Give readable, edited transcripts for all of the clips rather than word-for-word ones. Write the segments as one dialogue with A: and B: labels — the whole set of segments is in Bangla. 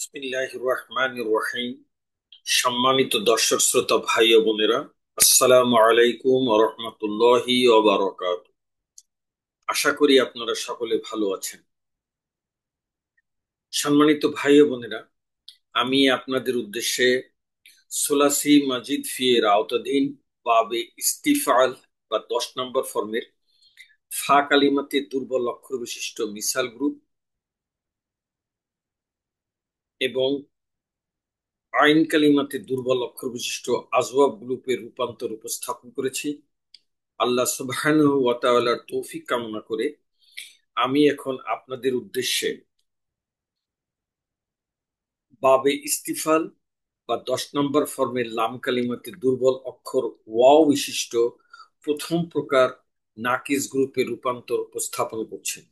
A: বিসমিল্লাহির রহমানির রহিম। সম্মানিত দর্শক শ্রোতা ভাই ও বোনেরা, আসসালামু আলাইকুম ওয়া রাহমাতুল্লাহি ওয়া বারাকাতুহু। আশা করি আপনারা সকলে ভালো আছেন। সম্মানিত ভাই ও বোনেরা, আমি আপনাদের উদ্দেশ্যে সুলাসি মাজিদ ফি এর আওতাধীন বাবে ইস্তিফাল বা 10 নম্বর ফর্মের ফা কালিমাতে দুর্বল অক্ষর বিশিষ্ট মিসাল গ্রুপ এবং আইন কালিমাতে দুর্বল অক্ষর বিশিষ্ট আজওয়াব গ্রুপের রূপান্তর উপস্থাপন করেছি। আল্লাহ সুবহানাহু ওয়া তাআলার তৌফিক কামনা করে আমি এখন আপনাদের উদ্দেশ্যে বাবে ইস্তিফাল বা 10 নম্বর ফর্মের লাম কালিমাতে দুর্বল অক্ষর ওয়াও বিশিষ্ট প্রথম প্রকার নাকিস গ্রুপের রূপান্তর উপস্থাপন করছেন।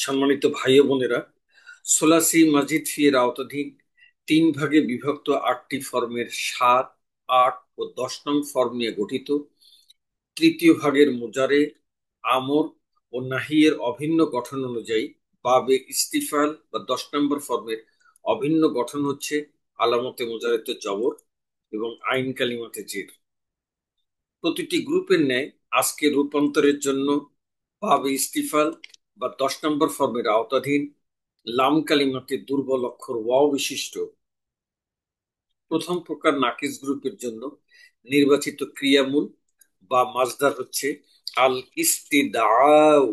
A: সম্মানিত ভাই ও বোনেরা, সোলাসি মাজিদ ফি এর আওতাধীন 3 ভাগে বিভক্ত 8টি ফর্মের 7, 8 ও 10 নং ফর্ম নিয়ে গঠিত তৃতীয় ভাগের মুজারে, আমর ও নাহিয়ের অভিন্ন গঠন অনুযায়ী বাবে ইস্তিফাল বা 10 নম্বর ফর্মের অভিন্ন গঠন হচ্ছে আলামতে মুজারেতে জবর এবং আইন কালিমাতে জের। প্রতিটি গ্রুপের ন্যায় আজকে রূপান্তরের জন্য বাবে ইস্তিফাল বা 10 নম্বর ফর্মের আওতাধীন লাম কালিমাতে দুর্বল অক্ষর ওয়াও বিশিষ্ট প্রথম প্রকার নাকিস গ্রুপের জন্য নির্বাচিত ক্রিয়ামূল বা মাজদার হচ্ছে আল ইস্তিদাউ,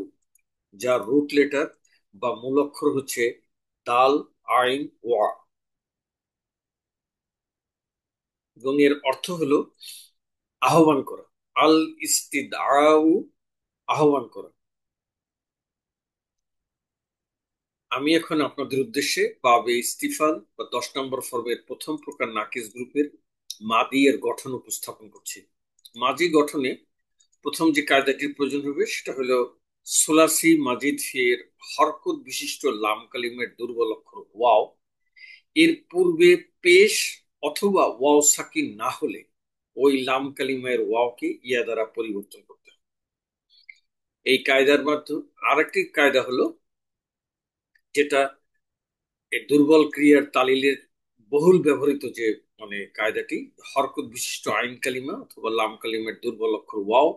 A: যার রুট লেটার বা মূল অক্ষর হচ্ছে দাল, আইন, ওয়া এবং এর অর্থ হলো আহ্বান করা। আল ইস্তিদাউ, আহ্বান করা। আমি এখন আপনাদের উদ্দেশ্যে বাবে ইস্তিফাল বা 10 নম্বর ফর্মের প্রথম প্রকার নাকিস গ্রুপের মাদি এর গঠন উপস্থাপন করছি। মাদি গঠনে প্রথম যে কায়দাটির প্রয়োজন হবে সেটা হলো সোলাসি মাজিদ ফির হরকত বিশিষ্ট লাম কালিমের দুর্বল অক্ষর ওয়াও এর পূর্বে পেশ অথবা ওয়াও সাকিন না হলে ওই লাম কালিমের ওয়াওকে ইয়া দ্বারা পরিবর্তন করতে হবে। এই কায়দার মাধ্যমে আরেকটি কায়দা হলো, যেটা এই দুর্বল ক্রিয়ার তালিলের বহুল ব্যবহৃত যে কায়দাটি, হরকত বিশিষ্ট আইন কালিমা অথবা লাম কালিমের দুর্বল অক্ষর ওয়াও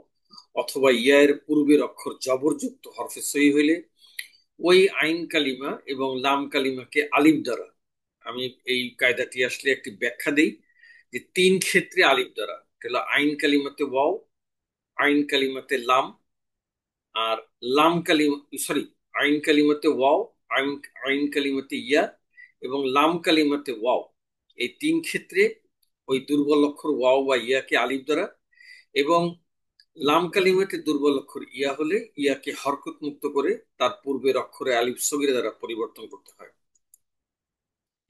A: অথবা ইয়া এর পূর্বের অক্ষর জবরযুক্ত হরফে সই হইলে ওই আইন কালিমা এবং লাম কালিমাকে আলিফ দ্বারা, আমি এই কায়দাটি আসলে একটি ব্যাখ্যা দেই যে 3 ক্ষেত্রে আলিফ দ্বারা হলো আইন কালিমাতে ওয়াও, আইন কালিমাতে লাম, আর লাম কালিমা সরি আইন কালিমাতে ওয়াও, আইন আইন কালিমাতে ইয়া এবং লাম কালিমাতে ওয়াও। এই 3 ক্ষেত্রে ওই দুর্বল অক্ষর ওয়াও বা ইয়াকে আলিফ দ্বারা এবং লাম কালিমাতে দুর্বল অক্ষর ইয়া হলে ইয়াকে হরকত মুক্ত করে তার পূর্বের অক্ষরে আলিফ সগীরা দ্বারা পরিবর্তন করতে হয়।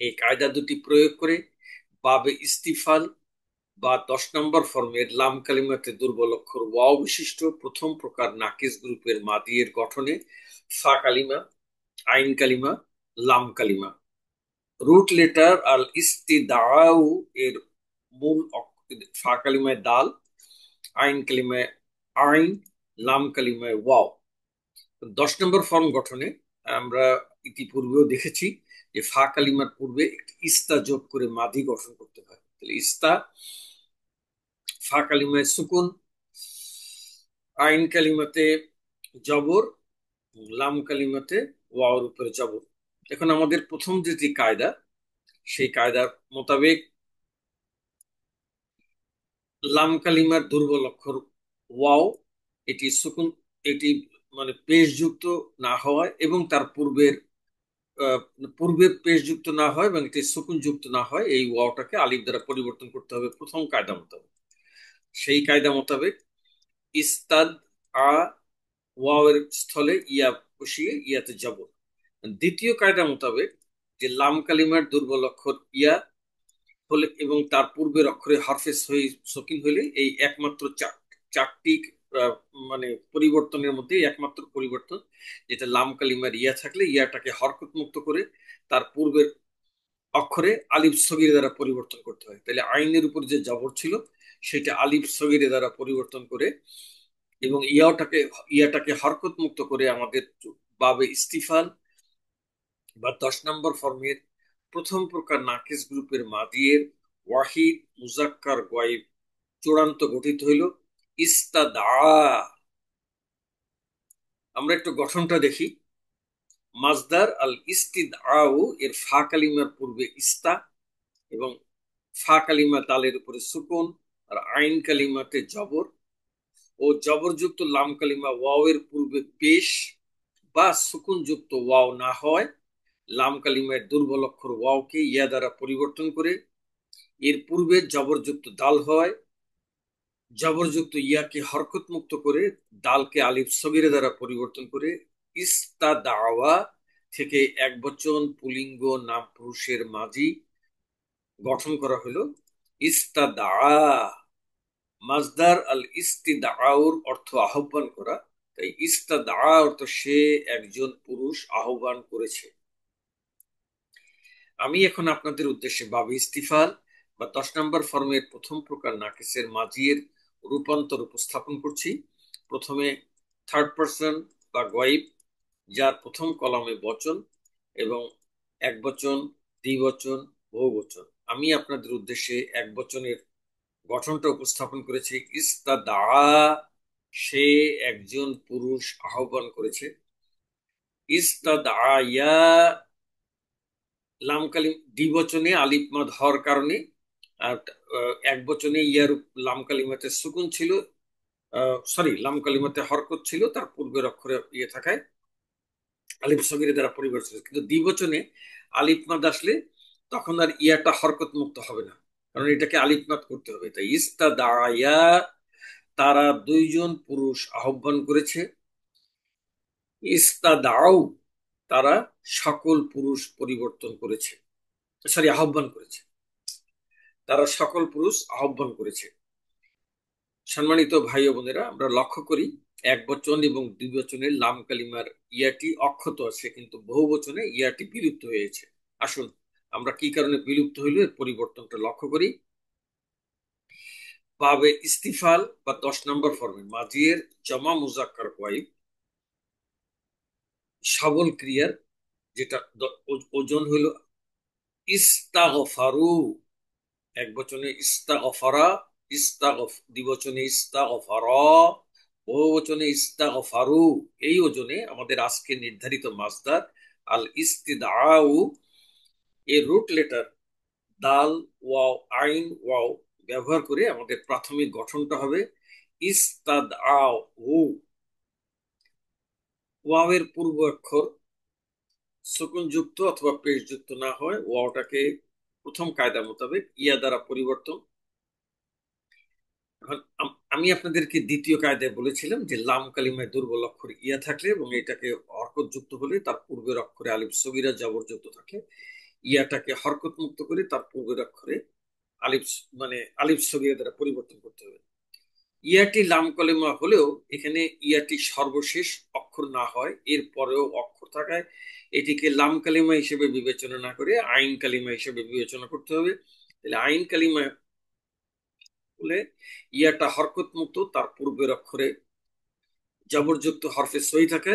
A: এই কায়দা দুটি প্রয়োগ করে বাবে ইস্তিফাল বা 10 নম্বর ফর্মের লাম কালিমাতে দুর্বল অক্ষর ওয়াও বিশিষ্ট প্রথম প্রকার নাকিস গ্রুপের মাদিয়ের গঠনে ফা কালিমা, আইন কালিমা, লাম কালিমা, রুট লেটার আল ইস্তিদাউ এর ফা কালিমায় দাল, আইন কালিমায় আইন, লাম কালিমায় ওয়াও। 10 নম্বর ফর্ম গঠনে আমরা ইতিপূর্বেও দেখেছি যে ফা কালিমার পূর্বে একটি ইস্তা যোগ করে মাদি গঠন করতে হয়। তাহলে ইস্তা, ফা কালিমায় সুকুন, আইন কালিমাতে জবর, লাম কালিমাতে ওয়াওর উপরে জবর। এখন আমাদের প্রথম যে কায়দা, সেই কায়দার মোতাবেক লাম কালিমার দুর্বল অক্ষর ওয়াও এটি সুকুন, এটি পেশযুক্ত না হওয়ায় এবং তার পূর্বে পেশযুক্ত না হয় এবং এটি সুকুন যুক্ত না হয়, এই ওয়াওটাকে আলিফ দ্বারা পরিবর্তন করতে হবে প্রথম কায়দা মোতাবেক। সেই কায়দা মোতাবেক ইস্তাদ আ, ওয়াও এর স্থলে ইয়া বসিয়ে ইয়াতে জবর। দ্বিতীয় কায়দা মোতাবেক যে লাম কালিমার দুর্বল অক্ষর ইয়া হলে এবং তার পূর্বের অক্ষরে হরফে সকিন হলে এই একমাত্র চারটি আহ, পরিবর্তনের মধ্যে একমাত্র পরিবর্তন যেটা লাম কালিমার ইয়া থাকলে ইয়াটাকে হরকত মুক্ত করে তার পূর্বের অক্ষরে আলিফ সগির দ্বারা পরিবর্তন করতে হয়। তাহলে আইনের উপর যে জবর ছিল সেটা আলিফ সগির দ্বারা পরিবর্তন করে এবং ইয়াটাকে হরকত মুক্ত করে আমাদের বাবে ইস্তিফাল বা 10 নম্বর ফর্মের প্রথম প্রকার নাকিস গ্রুপের মাদিয়ের ওয়াহিদ মুজাক্কার গয়েব চূড়ান্ত গঠিত হইল ইস্তাদা। আমরা একটু গঠনটা দেখি। মাজদার আল ইস্তিদআউ এর ফা কালিমার পূর্বে ইস্তা এবং ফা কালিমা দালের উপরে সুকুন আর আইন কালিমাতে জবর ও জবরযুক্ত লাম কালিমা ওয়াও এর পূর্বে পেশ বা সুকুন যুক্ত ওয়াও না হয় লাম কালিমার দুর্বল অক্ষর ওয়াওকে ইয়া দ্বারা পরিবর্তন করে এর পূর্বে জবরযুক্ত দাল হয়, জবরযুক্ত ইয়াকে হরকত মুক্ত করে দালকে আলিফ সগিরে দ্বারা পরিবর্তন করে ইস্তাদাওয়া থেকে একবচন পুলিঙ্গ নাম পুরুষের মাঝি গঠন করা হলো ইস্তাদা। মাজদার আল ইস্তিদাউর অর্থ আহ্বান করা, তাই ইস্তাদা অর্থ সে একজন পুরুষ আহ্বান করেছে। আমি এখন আপনাদের উদ্দেশ্যে বাবে ইস্তিফাল বা 10 নম্বর ফর্মের প্রথম প্রকার নাকিসের মাজির রূপান্তর উপস্থাপন করছি। প্রথমে থার্ড পারসন বা গয়েব, যার প্রথম কলামে বচন এবং এক বচন, দ্বিবচন, বহুবচন। আমি আপনাদের উদ্দেশ্যে এক বচনের গঠনটা উপস্থাপন করেছি ইস্তাদা, সে একজন পুরুষ আহ্বান করেছে। ইস্তাদায়া লাম কালিম দ্বিবচনে আলিফ মাদ হওয়ার কারণে আর এক বচনে ইয়ার লাম কালিমাতে সুকুন ছিল, সরি লাম কালিমাতে হরকত ছিল, তার পূর্বের অক্ষরে ইয়ে থাকায় আলিফ সগিরে দ্বারা পরিবর্তিত, কিন্তু দ্বিবচনে আলিফ মাদ আসলে তখন আর ইয়াটা হরকত মুক্ত হবে না, কারণ এটাকে আলিফ মাদ করতে হবে। তাই ইস্তাদায়া তারা দুইজন পুরুষ আহ্বান করেছে, ইস্তাদাউ তারা সকল পুরুষ পরিবর্তন করেছে, সরি আহ্বান করেছে, তারা সকল পুরুষ আহ্বান করেছে। সম্মানিত ভাই ও বোনেরা, আমরা লক্ষ্য করি এক বচন এবং দুই বচনের লাম কালিমার ইয়াটি অক্ষত আছে, কিন্তু বহু বচনে ইয়াটি বিলুপ্ত হয়েছে। আসুন আমরা কি কারণে বিলুপ্ত হইল এর পরিবর্তনটা লক্ষ্য করি। বাবে ইস্তিফাল বা 10 নম্বর ফর্মে মাজিয়ের জমা মুজাক্কার গয়েব সবল ক্রিয়ার যেটা ওজন হইল ইস্তাগফারু, এক বচনে ইস্তাগফারা, দ্বিবচনে ইস্তাগফারা, বহুবচনে ইস্তাগফারু। এই ওজনে আমাদের আজকে নির্ধারিত মাসদার আল ইস্তিদাউ এর রুট লেটার দাল ওয়াও আইন ওয়াও ব্যবহার করে আমাদের প্রাথমিক গঠনটা হবে ইস্তাদআউ। ওয়াও এর পূর্ব অক্ষর সুকুন যুক্ত অথবা পেশ যুক্ত না হয় ওয়াওটাকে প্রথম কায়দা মোতাবেক ইয়া দ্বারা পরিবর্তন। এখন আমি আপনাদেরকে দ্বিতীয় কায়দায় বলেছিলাম যে লাম কালিমায় দুর্বল অক্ষর ইয়া থাকলে এবং এটাকে হরকত যুক্ত হলে তার পূর্বের অক্ষরে আলিফ সগিরা জবরযুক্ত থাকে, ইয়াটাকে হরকত মুক্ত করে তার পূর্বের অক্ষরে আলিফ মানে আলিফ সগিরা দ্বারা পরিবর্তন করতে হবে। ইয়াটি লাম কালিমা হলেও এখানে ইয়াটি সর্বশেষ অক্ষর না হয়, এর পরেও অক্ষর থাকায় এটিকে লাম কালিমা হিসেবে বিবেচনা না করে আইন কালিমা হিসেবে বিবেচনা করতে হবে। তাহলে আইন কালিমা বলে ইয়াটা হরকত মুক্ত, তার পূর্বের অক্ষরে জবরযুক্ত হরফে সই থাকে,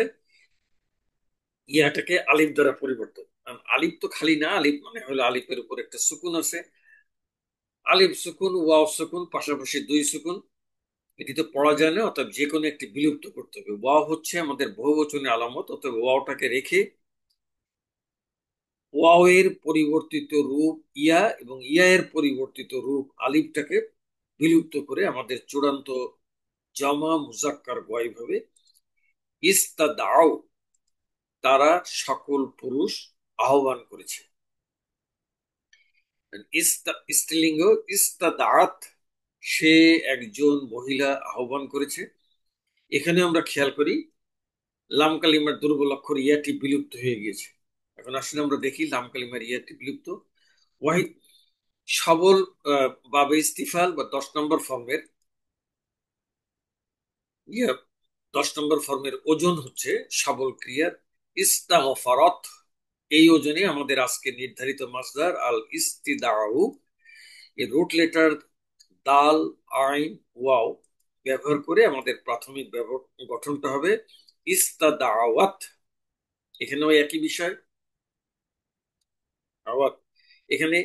A: ইয়াটাকে আলিফ দ্বারা পরিবর্তন। আলিফ তো খালি না, আলিফ মানে হলো আলিফের উপর একটা সুকুন আছে, আলিফ সুকুন ওয়াও সুকুন পাশাপাশি দুই সুকুন, এটি তো পড়া যায় না, অর্থাৎ যে কোনো একটি বিলুপ্ত করতে হবে। ওয়াও হচ্ছে আমাদের বহুবচনের আলামত, অর্থাৎ ওয়াওটাকে রেখে ওয়াও এর পরিবর্তিত রূপ ইয়া এবং ইয়া এর পরিবর্তিত রূপ আলিফটাকে বিলুপ্ত করে আমাদের চূড়ান্ত জমা মুজাক্কার গয়েব হবে ইস্তাদাউ, তারা সকল পুরুষ আহ্বান করেছে। স্ত্রীলিঙ্গ ইস্তাদাত, সে একজন মহিলা আহ্বান করেছে। এখানে আমরা খেয়াল করি লাম কালিমার দুর্বল অক্ষর ইয়াটি বিলুপ্ত হয়ে গিয়েছে। এখন আসলে আমরা দেখি লাম কালিমার ইয়াটি বিলুপ্ত। ওয়াহিদ সবল বাবে ইস্তিফাল বা 10 নম্বর ফর্মের ইয়া 10 নম্বর ফর্মের ওজন হচ্ছে সবল ক্রিয়ার ইস্তাগফারাত। এই ওজনে আমাদের আজকে নির্ধারিত মাসদার আল ইস্তিদাউ এর রুট লেটার দাল আইন ওয়াও ব্যবহার করে আমাদের প্রাথমিক গঠনটা হবে ইস্তাদাওয়াত। এখানেও একই বিষয়, আবার এখানে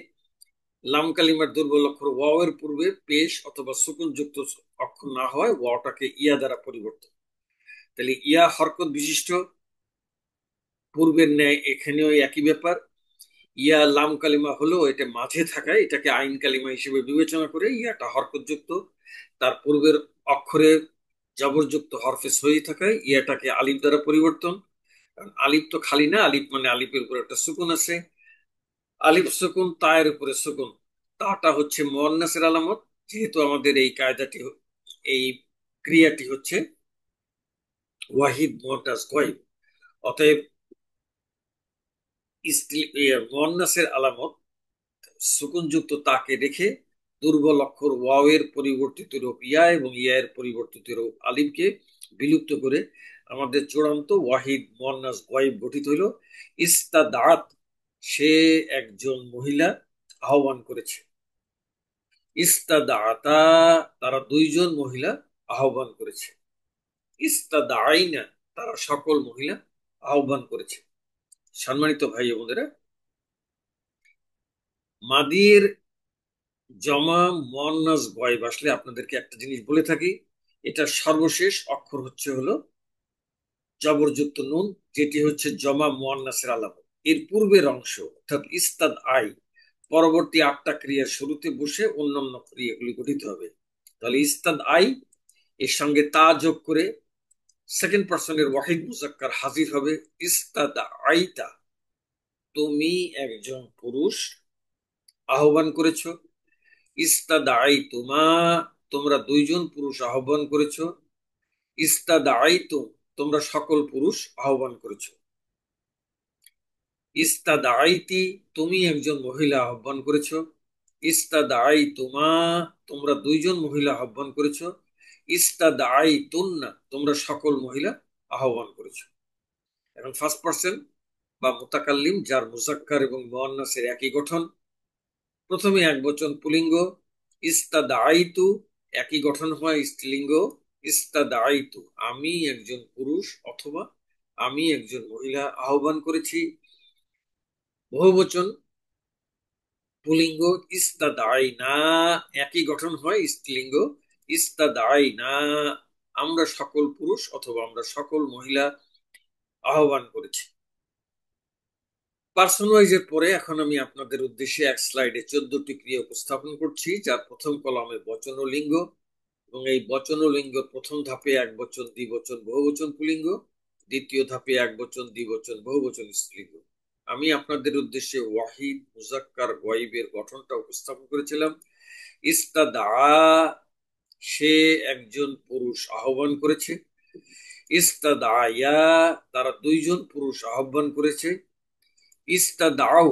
A: লাম কালিমার দুর্বল অক্ষর ওয়াও এর পূর্বে পেশ অথবা সুকুন যুক্ত অক্ষর না হয় ওয়াওটাকে ইয়া দ্বারা পরিবর্তন। তাহলে ইয়া হরকত বিশিষ্ট পূর্বের ন্যায় এখানেও একই ব্যাপার। ইয়া লাম কালিমা হলো এটা মাঝে থাকায় এটাকে আইন কালিমা হিসেবে বিবেচনা করে ইয়াটা হরকতযুক্ত, তার পূর্বের অক্ষরে জবরযুক্ত হরফে সহি থাকায় ইয়াটাকে আলিফ দ্বারা পরিবর্তন। কারণ আলিফ তো খালি না, আলিফ মানে আলিফের উপর একটা সুকুন আছে, আলিফ সুকুন তায়ের উপরে সুকুন, তাটা হচ্ছে মুয়ান্নাসের আলামত। যেহেতু আমাদের এই কায়দাটি এই ক্রিয়াটি হচ্ছে ওয়াহিদ মুয়ান্নাস গয়ব, অতএব মুয়ান্নাসের আলামত সুকুনযুক্ত তাকে রেখে দুর্বল অক্ষর ওয়াও এর পরিবর্তিত রূপ ইয়া এবং ইয়া এর পরিবর্তিত রূপ আলিফকে বিলুপ্ত করে আমাদের চূড়ান্ত ওয়াহিদ মুয়ান্নাস গয়ব গঠিত হইল। ইস্তাদাত, সে একজন মহিলা আহ্বান করেছে। ইস্তাদাতা, তারা দুইজন মহিলা আহ্বান করেছে। ইস্তাদাইনা, তারা সকল মহিলা আহ্বান করেছে। সম্মানিত ভাই বোনেরা, মাদির জমা মুয়ান্নাস গয়ব আসলে আপনাদেরকে একটা জিনিস বলে থাকি, এটা সর্বশেষ অক্ষর হলো জবরযুক্ত নুন, যেটি হচ্ছে জমা মুয়ান্নাসের আলামত। এর পূর্বের অংশ অর্থাৎ ইস্তাদ আই পরবর্তী আটটা ক্রিয়ার শুরুতে বসে অন্যান্য ক্রিয়াগুলি গঠিত হবে। তাহলে ইস্তাদ আই এর সঙ্গে তা যোগ করে সেকেন্ড পার্সনের ওয়াহিদ মুজাক্কার হাজির হবে। ইস্তাদ আইতা, তুমি একজন পুরুষ আহ্বান করেছো। ইস্তাদাই তুমা, তোমরা দুইজন পুরুষ আহ্বান করেছো। ইস্তাদাই তুম, তোমরা সকল পুরুষ আহ্বান করেছো। ইস্তাদাইতি, তুমি একজন মহিলা আহ্বান করেছো। ইস্তাদাই তুমা, তোমরা দুইজন মহিলা আহ্বান করেছো। ইস্তাদাই তুন্না, তোমরা সকল মহিলা আহ্বান করেছো। এখন ফার্স্ট পার্সন বা মুতাকাল্লিম যার মুজাক্কার এবং মুয়ান্নাসের একই গঠন, প্রথমে এক বচন পুলিঙ্গ ইস্তাদাইতু, একই গঠন হয় স্ত্রীলিঙ্গ ইস্তাদাইতু, আমি একজন পুরুষ অথবা আমি একজন মহিলা আহ্বান করেছি। বহুবচন পুলিঙ্গ ইস্তাদাইনা, একই গঠন হয় স্ত্রীলিঙ্গ ইস্তাদাইনা, আমরা সকল পুরুষ অথবা আমরা সকল মহিলা আহ্বান করেছি। পার্সন ওয়াইজের পরে এখন আমি আপনাদের উদ্দেশ্যে এক স্লাইডে 14টি ক্রিয়া উপস্থাপন করছি, যার প্রথম কলামে বচন ও লিঙ্গ, এবং এই বচন ও লিঙ্গ প্রথম ধাপে এক বচন দ্বিবচন বহুবচন পুলিঙ্গ, দ্বিতীয় ধাপে এক বচন দ্বিবচন বহুবচন স্ত্রীলিঙ্গ। আমি আপনাদের উদ্দেশ্যে ওয়াহিদ মুজাক্কার গয়বের গঠনটা উপস্থাপন করেছিলাম। ইস্তাদা, সে একজন পুরুষ আহ্বান করেছে। ইস্তাদায়া, তারা দুইজন পুরুষ আহ্বান করেছে। ইস্তাদাউ,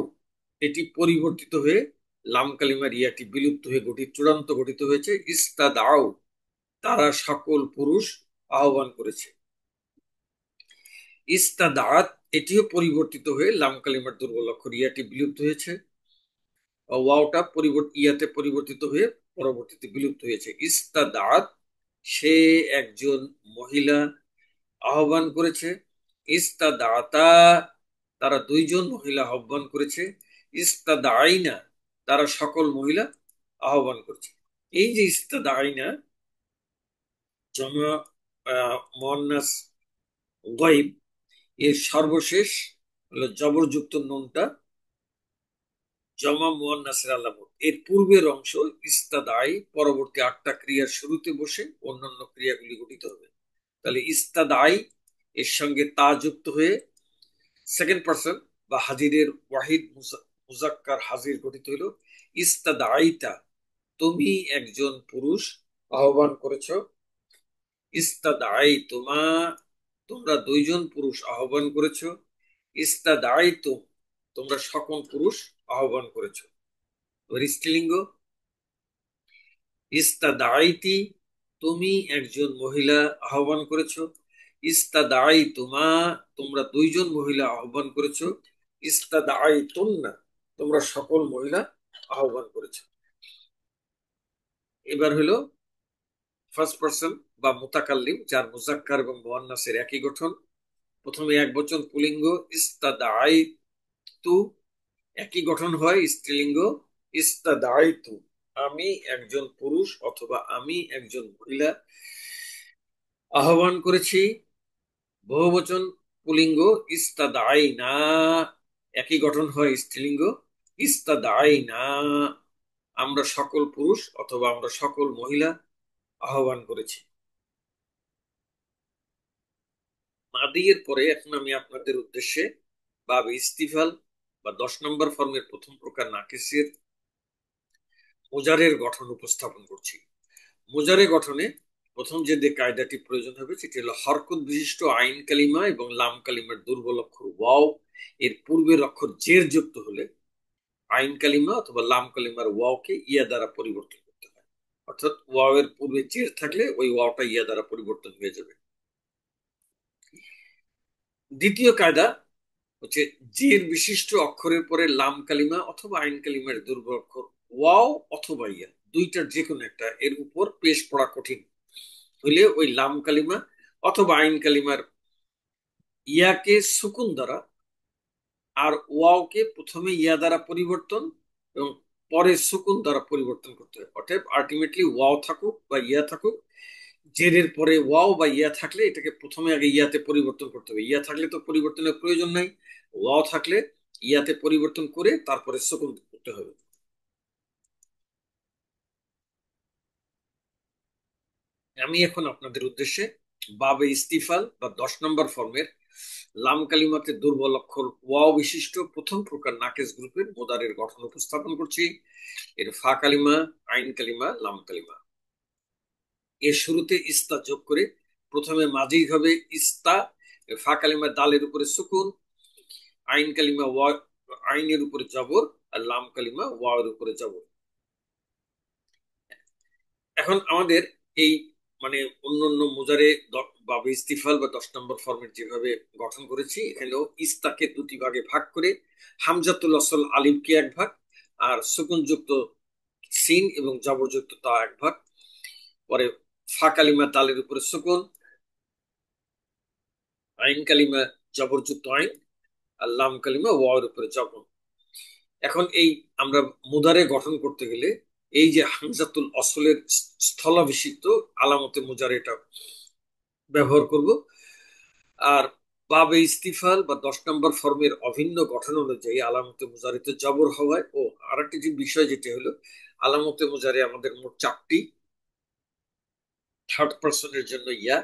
A: এটি পরিবর্তিত হয়ে লাম কালিমার ইয়াটি বিলুপ্ত হয়ে চূড়ান্ত গঠিত হয়েছে ইস্তাদাউ, তারা সকল পুরুষ আহ্বান করেছে। ইস্তাদাত, এটিও পরিবর্তিত হয়ে লাম কালিমার দুর্বল অক্ষর ইয়াটি বিলুপ্ত হয়েছে। ওয়াওটা ইয়াতে পরিবর্তিত হয়ে পরবর্তীতে বিলুপ্ত হয়েছে। ইস্তাদাত, সে একজন মহিলা আহ্বান করেছে। ইস্তাদাতা, তারা দুইজন মহিলা আহ্বান করেছে। ইস্তাদাইনা, তারা সকল মহিলা আহ্বান করেছে। এই যে ইস্তাদাইনা জমা মুয়ান্নাস গয়ব, এর সর্বশেষ হলো জবরযুক্ত নুনটা জমা মুয়ান্নাসের আলামত। এর পূর্বের অংশ ইস্তাদাই পরবর্তী আটটা ক্রিয়ার শুরুতে বসে অন্যান্য ক্রিয়াগুলি গঠিত হবে। তাহলে ইস্তাদাই এর সঙ্গে তা যুক্ত হয়ে সেকেন্ড পার্সন বা হাজিরের ওয়াহিদ মুজাক্কার হাজির গঠিত হইল। ইস্তাদাইতা, তুমি একজন পুরুষ আহ্বান করেছ। ইস্তাদাই তোমা, তোমরা দুইজন পুরুষ আহ্বান করেছ। ইস্তাদাই তুম, তোমরা সকল পুরুষ আহ্বান করেছ। স্ত্রীলিঙ্গ ইস্তাদাইতি, তুমি একজন মহিলা আহ্বান করেছ। ইস্তাদাই তুমা, তোমরা দুইজন মহিলা আহ্বান করেছ। ইস্তাদাই তুন্না, তোমরা সকল মহিলা আহ্বান করেছ। এবার হলো ফার্স্ট পার্সন বা মুতাকাল্লিম যার মুজাক্কার এবং মুয়ান্নাসের একই গঠন, প্রথমে এক বচন পুলিঙ্গ ইস্তাদাইতু, একই গঠন হয় স্ত্রীলিঙ্গ ইস্তাদাইতু, আমি একজন পুরুষ অথবা আমি একজন মহিলা আহ্বান করেছি। বহুবচন পুলিঙ্গ ইস্তাদাইনা, একই গঠন হয় স্ত্রীলিঙ্গ ইস্তাদাইনা, আমরা সকল পুরুষ অথবা আমরা সকল মহিলা আহ্বান করেছি। মাদি এর পরে এখন আমি আপনাদের উদ্দেশ্যে বাব ইস্তিফাল বা 10 নম্বর ফর্মের প্রথম প্রকার নাকিসের মুজারের গঠন উপস্থাপন করছি। মুজারে গঠনে প্রথম যে কায়দাটি প্রয়োজন হবে সেটি হলো হরকত বিশিষ্ট আইন কালিমা এবং লাম কালিমার দুর্বল অক্ষর ওয়াও এর পূর্বের অক্ষর জের যুক্ত হলে আইন কালিমা অথবা লাম কালিমার ওয়াওকে ইয়া দ্বারা পরিবর্তন করতে হয়। অর্থাৎ ওয়াও এর পূর্বে জের থাকলে ওই ওয়াওটা ইয়া দ্বারা পরিবর্তন হয়ে যাবে। দ্বিতীয় কায়দা হচ্ছে জের বিশিষ্ট অক্ষরের পরে লাম কালিমা অথবা আইন কালিমার দুর্বল অক্ষর ওয়াও অথবা ইয়া দুইটার যে কোনো একটা এর উপর পেশ পড়া কঠিন হইলে ওই লাম কালিমা অথবা আইন কালিমার ইয়াকে সুকুন দ্বারা আর ওয়াওকে প্রথমে ইয়া দ্বারা পরিবর্তন এবং পরে সুকুন দ্বারা পরিবর্তন করতে হয়। অর্থাৎ আলটিমেটলি ওয়াও থাকুক বা ইয়া থাকুক, জেরের পরে ওয়াও বা ইয়া থাকলে এটাকে প্রথমে আগে ইয়াতে পরিবর্তন করতে হবে। ইয়া থাকলে তো পরিবর্তনের প্রয়োজন নাই, ওয়াও থাকলে ইয়াতে পরিবর্তন করে তারপরে সুকুন করতে হবে। আমি এখন আপনাদের উদ্দেশ্যে বাবে ইস্তিফাল বা 10 নম্বর ফর্মের লাম কালিমাতে দুর্বল অক্ষর ওয়াও বিশিষ্ট প্রথম প্রকার নাকেস গ্রুপের মোদারের গঠন উপস্থাপন করছি। এর ফা কালিমা, আইন কালিমা, লাম কালিমা। এর শুরুতে ইস্তা যোগ করে প্রথমে মাঝি হবে ইস্তা, ফা কালিমা দালের উপরে সুকুন, আইন কালিমা ওয়া আইনের উপরে জবর, আর লাম কালিমা ওয়াওয়ের উপরে জবর। এখন আমাদের এই মানে অন্যান্য মুজারে বাবে ইস্তিফাল বা 10 নম্বর ফর্মের যেভাবে গঠন করেছি এখানেও ইস্তাকে দুটি ভাগে ভাগ করে হামজাতুল আসল আলিফকে এক ভাগ আর সুকুনযুক্ত সিন এবং জবরযুক্ত তা এক ভাগ, পরে ফা কালিমা দালের উপরে সুকুন, আইন কালিমা জবরযুক্ত আইন, আর লাম কালিমা ওয়াওয়ের উপরে জবর। এখন এই আমরা মুদারে গঠন করতে গেলে এই যে হামজাতুল আসলের স্থলাভিষিক্ত আলামতে মুজারে এটা ব্যবহার করব। আর বাবে ইস্তিফাল বা 10 নম্বর ফর্মের অভিন্ন গঠন অনুযায়ী আলামতে মুজারিতে জবর হওয়ায় ও আরেকটি যে বিষয় যেটি হলো আলামতে মুজারে আমাদের মোট 4টি। থার্ড পার্সনের জন্য ইয়া,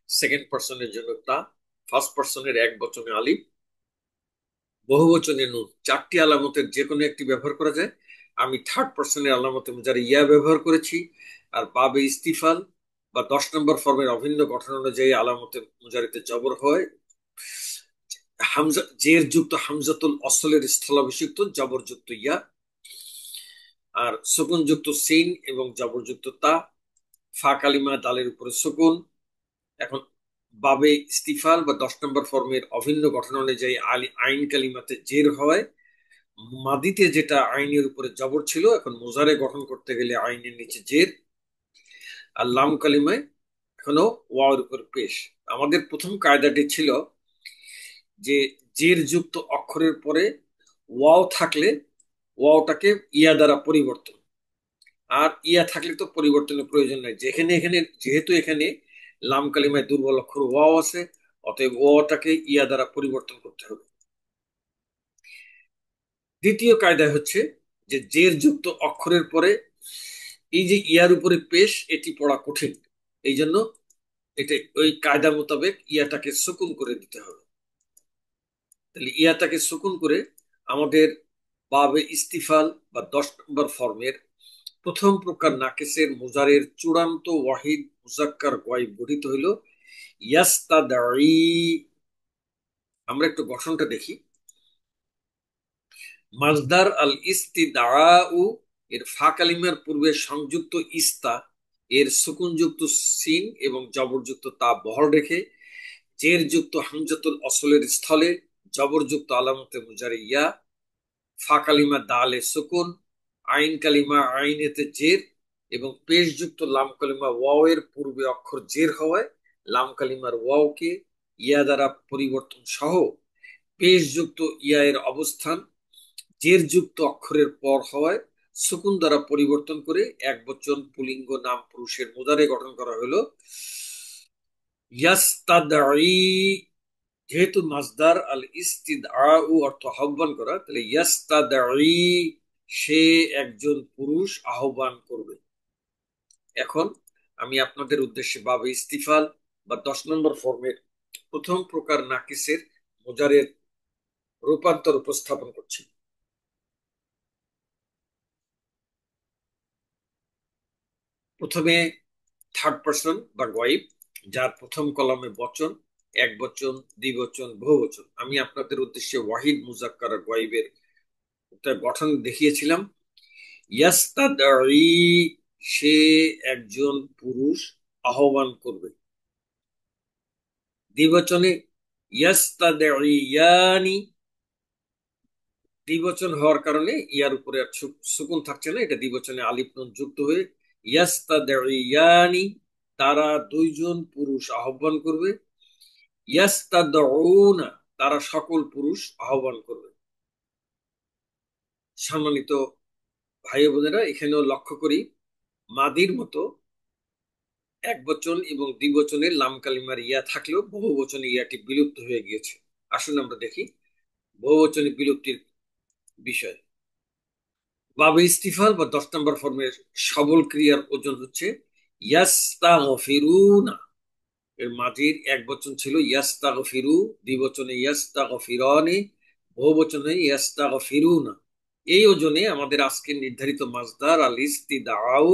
A: সেকেন্ড পার্সনের জন্য তা, ফার্স্ট পার্সনের এক বচনে আলিফ, বহু বচনে নুন, 4টি আলামতের যে কোনো একটি ব্যবহার করা যায়। আমি থার্ড পার্সনের আলামতে মুজারে ইয়া ব্যবহার করেছি। আর বাবে ইস্তিফাল বা 10 নম্বর ফর্মের অভিন্ন গঠন অনুযায়ী আলামতে মুজারিতে জবর হয় হামজা জের যুক্ত হামজাতুল অসলের স্থলাভিষিক্ত জবরযুক্ত ইয়া আর সুকুন যুক্ত সিন এবং জবরযুক্ত তা, ফা কালিমা দালের উপরে সুকুন। এখন বাবে ইস্তিফাল বা 10 নম্বর ফর্মের অভিন্ন গঠন অনুযায়ী আইন কালিমাতে জের হয়, মাদিতে যেটা আইনের উপরে জবর ছিল এখন মুজারে গঠন করতে গেলে আইনের নিচে জের, আর লাম কালিমায় এখনো ওয়াওয়ের উপর পেশ। আমাদের প্রথম কায়দাটি ছিল যে জের যুক্ত অক্ষরের পরে ওয়াও থাকলে ওয়াওটাকে ইয়া দ্বারা পরিবর্তন, আর ইয়া থাকলে তো পরিবর্তনের প্রয়োজন নাই। যেখানে এখানে যেহেতু এখানে লাম কালিমায় দুর্বল অক্ষর ওয়াও আছে অতএব ওয়াওটাকে ইয়া দ্বারা পরিবর্তন করতে হবে। দ্বিতীয় কায়দা হচ্ছে যে জের যুক্ত অক্ষরের পরে এই যে ইয়ার উপরে পেশ এটি পড়া কঠিন, এই জন্য এটা ওই কায়দা মোতাবেক ইয়াটাকে সুকুন করে দিতে হবে। তাহলে ইয়াটাকে সুকুন করে আমাদের বাবে ইস্তিফাল বা 10 নম্বর ফর্মের প্রথম প্রকার নাকেসের মুজারের চূড়ান্ত ওয়াহিদ মুজাক্কার গয়েব গঠিত হইল ইয়াস্তাদাই। আমরা একটু গঠনটা দেখি। মাজদার আল ইস্তিদাউ এর ফা কালিমার পূর্বে সংযুক্ত ইস্তা এর সুকুনযুক্ত সিন এবং জবরযুক্ত তা বহর রেখে জের যুক্ত হামজাতুল অসলের স্থলে জবরযুক্ত আলামতে মুজারে ইয়া, ফা কালিমা দালে সুকুন, আইন কালিমা আইনেতে জের এবং পেশযুক্ত লাম কালিমা ওয়াও এর পূর্বে অক্ষর জের হওয়ায় লাম কালিমার ওয়াওকে ইয়া দ্বারা পরিবর্তন সহ পেশযুক্ত ইয়া এর অবস্থান জের যুক্ত অক্ষরের পর হওয়ায় সুকুন দ্বারা পরিবর্তন করে একবচন পুলিঙ্গ নাম পুরুষের মুদারে গঠন করা হলো ইয়াস্তাদঈ। যেহেতু মাসদার আল ইস্তিদআউ অর্থ আহ্বান করা, তাহলে ইয়াস্তাদঈ সে একজন পুরুষ আহ্বান করবে। এখন আমি আপনাদের উদ্দেশ্যে বাবে ইস্তিফাল বা 10 নম্বর ফর্মের প্রথম প্রকার নাকিসের মুজারের রূপান্তর উপস্থাপন করছি। প্রথমে থার্ড পার্সন বা গয়েব, যার প্রথম কলামে বচন, এক বচন, দ্বিবচন, বহুবচন। আমি আপনাদের উদ্দেশ্যে ওয়াহিদ মুজাক্কার গয়েবের গঠন দেখিয়েছিলাম। ইয়াস্তাদঈ সে একজন পুরুষ আহ্বান করবে। দ্বিবচনে ইয়াস্তাদঈয়ানি, দ্বিবচন হওয়ার কারণে ইয়ার উপরে আর সুকুন থাকছে না, এটা দ্বিবচনে আলিফ নুন যুক্ত হয়ে ইয়াস্তাদঈয়ানি তারা দুইজন পুরুষ আহ্বান করবে। ইয়াস্তাদউনা তারা সকল পুরুষ আহ্বান করবে। সম্মানিত ভাই বোনেরা, এখানেও লক্ষ্য করি মাদির মতো এক বচন এবং দ্বিবচনের লাম কালিমার ইয়া থাকলেও বহু বচনে ইয়াটি বিলুপ্ত হয়ে গিয়েছে। আসুন আমরা দেখি বহু বচনে বিলুপ্তির বিষয়। বাবে ইস্তিফাল বা 10 নম্বর ফর্মের সবল ক্রিয়ার ওজন হচ্ছে ইয়াস্তাগফিরুনা। এর মাঝির এক বচন ছিল ইয়াস্তাগফিরু, দ্বিবচনে ইয়াস্তাগফিরানি, বহু বচনে ইয়াস্তাগফিরুনা। এই ওজনে আমাদের আজকে নির্ধারিত মাসদার আল ইস্তিদাউ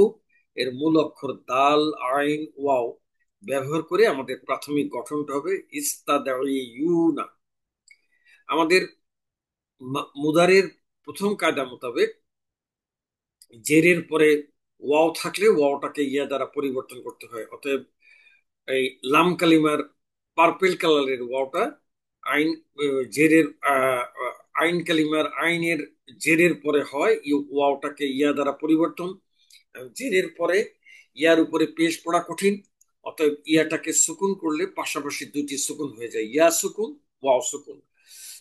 A: এর মূল অক্ষর দাল আইন ওয়াও ব্যবহার করে আমাদের প্রাথমিক গঠনটা হবে ইস্তাদাইয়ুনা। আমাদের মুদারের প্রথম কায়দা মোতাবেক জেরের পরে ওয়াও থাকলে ওয়াওটাকে ইয়া দ্বারা পরিবর্তন করতে হয়। অতএব এই লাম কালিমার পার্পেল কালারের ওয়াওটা আইন জেরের আইন কালিমার আইনের জেরের পরে হয় ওয়াওটাকে ইয়া দ্বারা পরিবর্তন। জেরের পরে ইয়ার উপরে পেশ পড়া কঠিন, অতএব ইয়াটাকে সুকুন করলে পাশাপাশি দুটি সুকুন হয়ে যায়, ইয়া সুকুন, ওয়াও সুকুন।